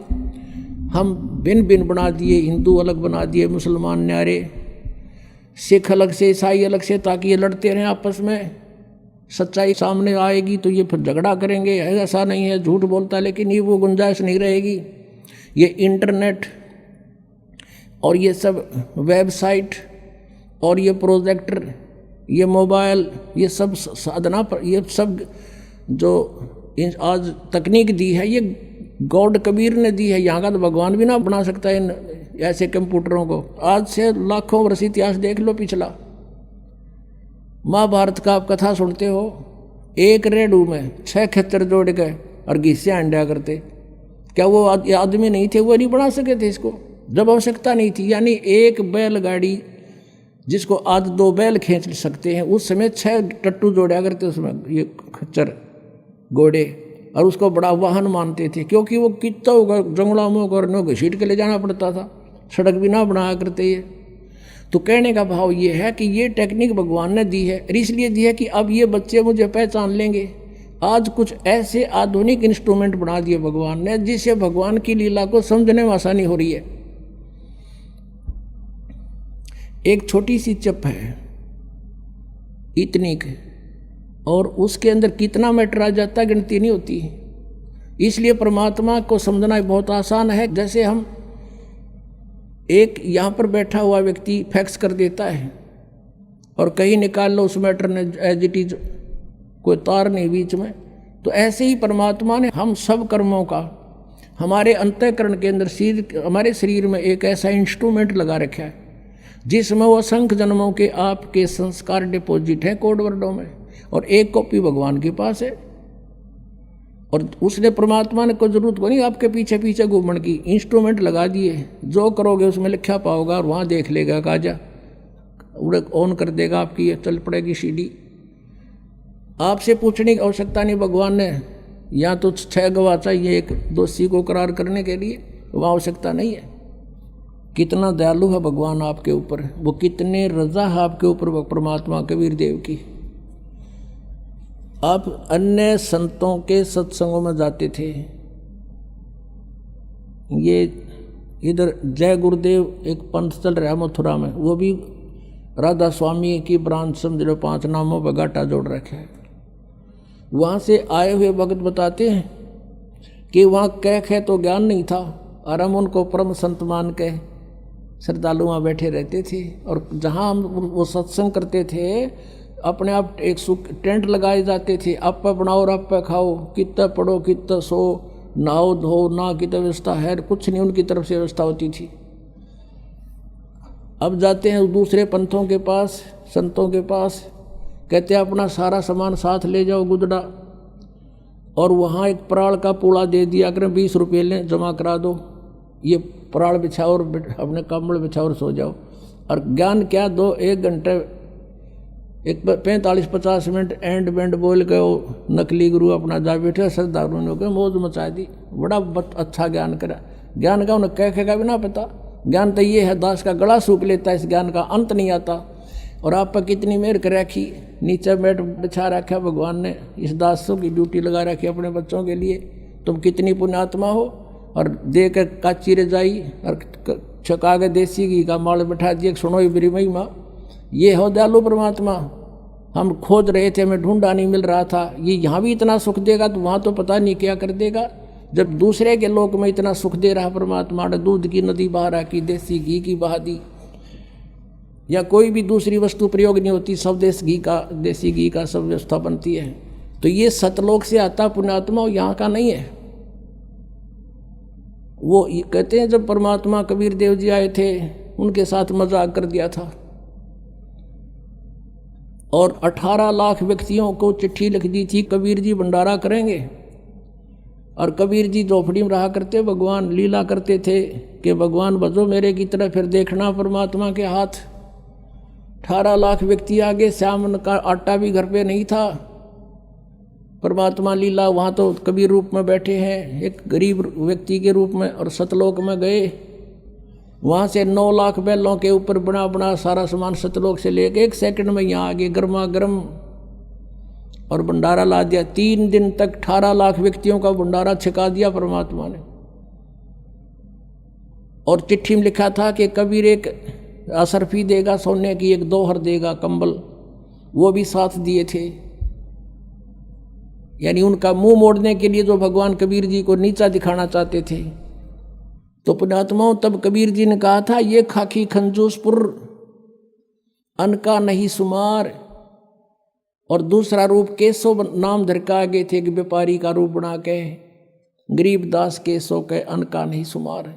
हम भिन्न भिन्न बना दिए, हिंदू अलग बना दिए, मुसलमान न्यारे, सिख अलग से, ईसाई अलग से, ताकि ये लड़ते रहें आपस में। सच्चाई सामने आएगी तो ये फिर झगड़ा करेंगे, ऐसा नहीं है, झूठ बोलता है, लेकिन ये वो गुंजाइश नहीं रहेगी। ये इंटरनेट और ये सब वेबसाइट और ये प्रोजेक्टर, ये मोबाइल, ये सब साधना पर, ये सब जो आज तकनीक दी है ये गॉड कबीर ने दी है। यहाँ का तो भगवान भी ना बना सकता है इन ऐसे कंप्यूटरों को। आज से लाखों वर्ष इतिहास देख लो पिछला। महाभारत का आप कथा सुनते हो, एक रेडू में 6 खच्चर जोड़ के और घिस्से अंडा करते। क्या वो आदमी नहीं थे, वो नहीं बना सके थे इसको जब आवश्यकता नहीं थी। यानी एक बैलगाड़ी जिसको आज 2 बैल खींच सकते हैं, उस समय 6 टट्टू जोड़ा करते उसमें, ये खच्चर घोड़े, और उसको बड़ा वाहन मानते थे, क्योंकि वो कितना होगा जंगलों में और घसीट के ले जाना पड़ता था, सड़क भी ना बनाया करते ये। तो कहने का भाव ये है कि ये टेक्निक भगवान ने दी है, इसलिए दी है कि अब ये बच्चे मुझे पहचान लेंगे। आज कुछ ऐसे आधुनिक इंस्ट्रूमेंट बना दिए भगवान ने जिससे भगवान की लीला को समझने में आसानी हो रही है। एक छोटी सी चिप है इतनी की, और उसके अंदर कितना मैटर आ जाता है गिनती नहीं होती। इसलिए परमात्मा को समझना बहुत आसान है। जैसे हम एक यहाँ पर बैठा हुआ व्यक्ति फैक्स कर देता है और कहीं निकाल लो, उस मैटर ने एज इट इज, कोई तार नहीं बीच में। तो ऐसे ही परमात्मा ने हम सब कर्मों का हमारे अंतःकरण के अंदर, हमारे शरीर में एक ऐसा इंस्ट्रूमेंट लगा रखा है जिसमें वो असंख्य जन्मों के आपके संस्कार डिपॉजिट है कोड वर्डों में, और एक कॉपी भगवान के पास है। और उसने परमात्मा ने कोई जरूरत को नहीं आपके पीछे पीछे घूमने की, इंस्ट्रूमेंट लगा दिए, जो करोगे उसमें लिखा पाओगा और वहाँ देख लेगा, काजा उड़े ऑन कर देगा आपकी, ये चल पड़ेगी सीडी। आपसे पूछने की आवश्यकता नहीं भगवान ने, या तो 6 गवाह चाहिए एक दोषी को करार करने के लिए, वह आवश्यकता नहीं है। कितना दयालु है भगवान आपके ऊपर, वो कितने रजा है आपके ऊपर परमात्मा कबीर देव की। आप अन्य संतों के सत्संगों में जाते थे, ये इधर जय गुरुदेव एक पंथ चल रहा है मथुरा में, वो भी राधा स्वामी की ब्रांच समझ लो 5 नामों पर घाटा जोड़ रखे है। वहाँ से आए हुए भगत बताते हैं कि वहाँ कह तो ज्ञान नहीं था, और हम उनको परम संत मान के श्रद्धालु वहाँ बैठे रहते थे। और जहाँ हम वो सत्संग करते थे, अपने आप एक टेंट लगाए जाते थे, आप पे बनाओ और आप पे खाओ, कितना पढ़ो कितना सो, नहाओ धो ना कितना व्यवस्था है, कुछ नहीं उनकी तरफ से व्यवस्था होती थी। अब जाते हैं दूसरे पंथों के पास, संतों के पास, कहते हैं अपना सारा सामान साथ ले जाओ गुदड़ा, और वहाँ एक पराल का पूड़ा दे दिया करें, 20 रुपये लें जमा करा दो, ये पराल बिछाओ और अपने कम्बल बिछाओ और सो जाओ। और ज्ञान क्या दो, 1 घंटे एक 45-50 मिनट एंड बैंड बोल के वो नकली गुरु अपना जा बैठे, श्रद्धालुओं ने होकर मौज मचा दी, बड़ा अच्छा ज्ञान करा। ज्ञान का उन्हें कह का भी ना पता, ज्ञान तो ये है दास का गला सूख लेता है, इस ज्ञान का अंत नहीं आता। और आप पर कितनी मेहर कर रखी, नीचे बैठ बिछा रखा भगवान ने, इस दासों की ड्यूटी लगा रखी अपने बच्चों के लिए। तुम कितनी पुण्यात्मा हो, और दे कर काची रजाई और छका के देसी घी का माल बैठा दिए, सुनो ये मेरी महिमा। ये हो दयालु परमात्मा, हम खोज रहे थे, हमें ढूंढा नहीं मिल रहा था, ये यहाँ भी इतना सुख देगा तो वहाँ तो पता नहीं क्या कर देगा। जब दूसरे के लोक में इतना सुख दे रहा परमात्मा ने, दूध की नदी बहा रखी, देसी घी की बहा दी, या कोई भी दूसरी वस्तु प्रयोग नहीं होती, सब देसी घी का सब व्यवस्था बनती है। तो ये सतलोक से आता पुण्यात्मा, यहाँ का नहीं है। वो कहते हैं जब परमात्मा कबीर देव जी आए थे, उनके साथ मजाक कर दिया था, और 18 लाख व्यक्तियों को चिट्ठी लिख दी थी, कबीर जी भंडारा करेंगे। और कबीर जी झोपड़ी में रहा करते, भगवान लीला करते थे कि भगवान बजो मेरे की तरफ, फिर देखना परमात्मा के हाथ। 18 लाख व्यक्ति आगे, श्याम का आटा भी घर पे नहीं था, परमात्मा लीला। वहाँ तो कबीर रूप में बैठे हैं, एक गरीब व्यक्ति के रूप में, और सतलोक में गए। वहाँ से 9 लाख बैलों के ऊपर बना बना सारा सामान सतलोक से लेके 1 सेकंड में यहाँ आगे गर्मा गर्म, और भंडारा ला दिया। 3 दिन तक 18 लाख व्यक्तियों का भंडारा छिका दिया परमात्मा ने। और चिट्ठी में लिखा था कि कबीर एक असरफी देगा सोने की, एक दोहर देगा कंबल, वो भी साथ दिए थे। यानी उनका मुंह मोड़ने के लिए जो भगवान कबीर जी को नीचा दिखाना चाहते थे। तो पुण्यात्माओं, तब कबीर जी ने कहा था, ये खाकी खंजूसपुर अनका नहीं सुमार। और दूसरा रूप केशव नाम धरका गए थे कि व्यापारी का रूप बना के, गरीब दास केशव के अनका नहीं सुमार।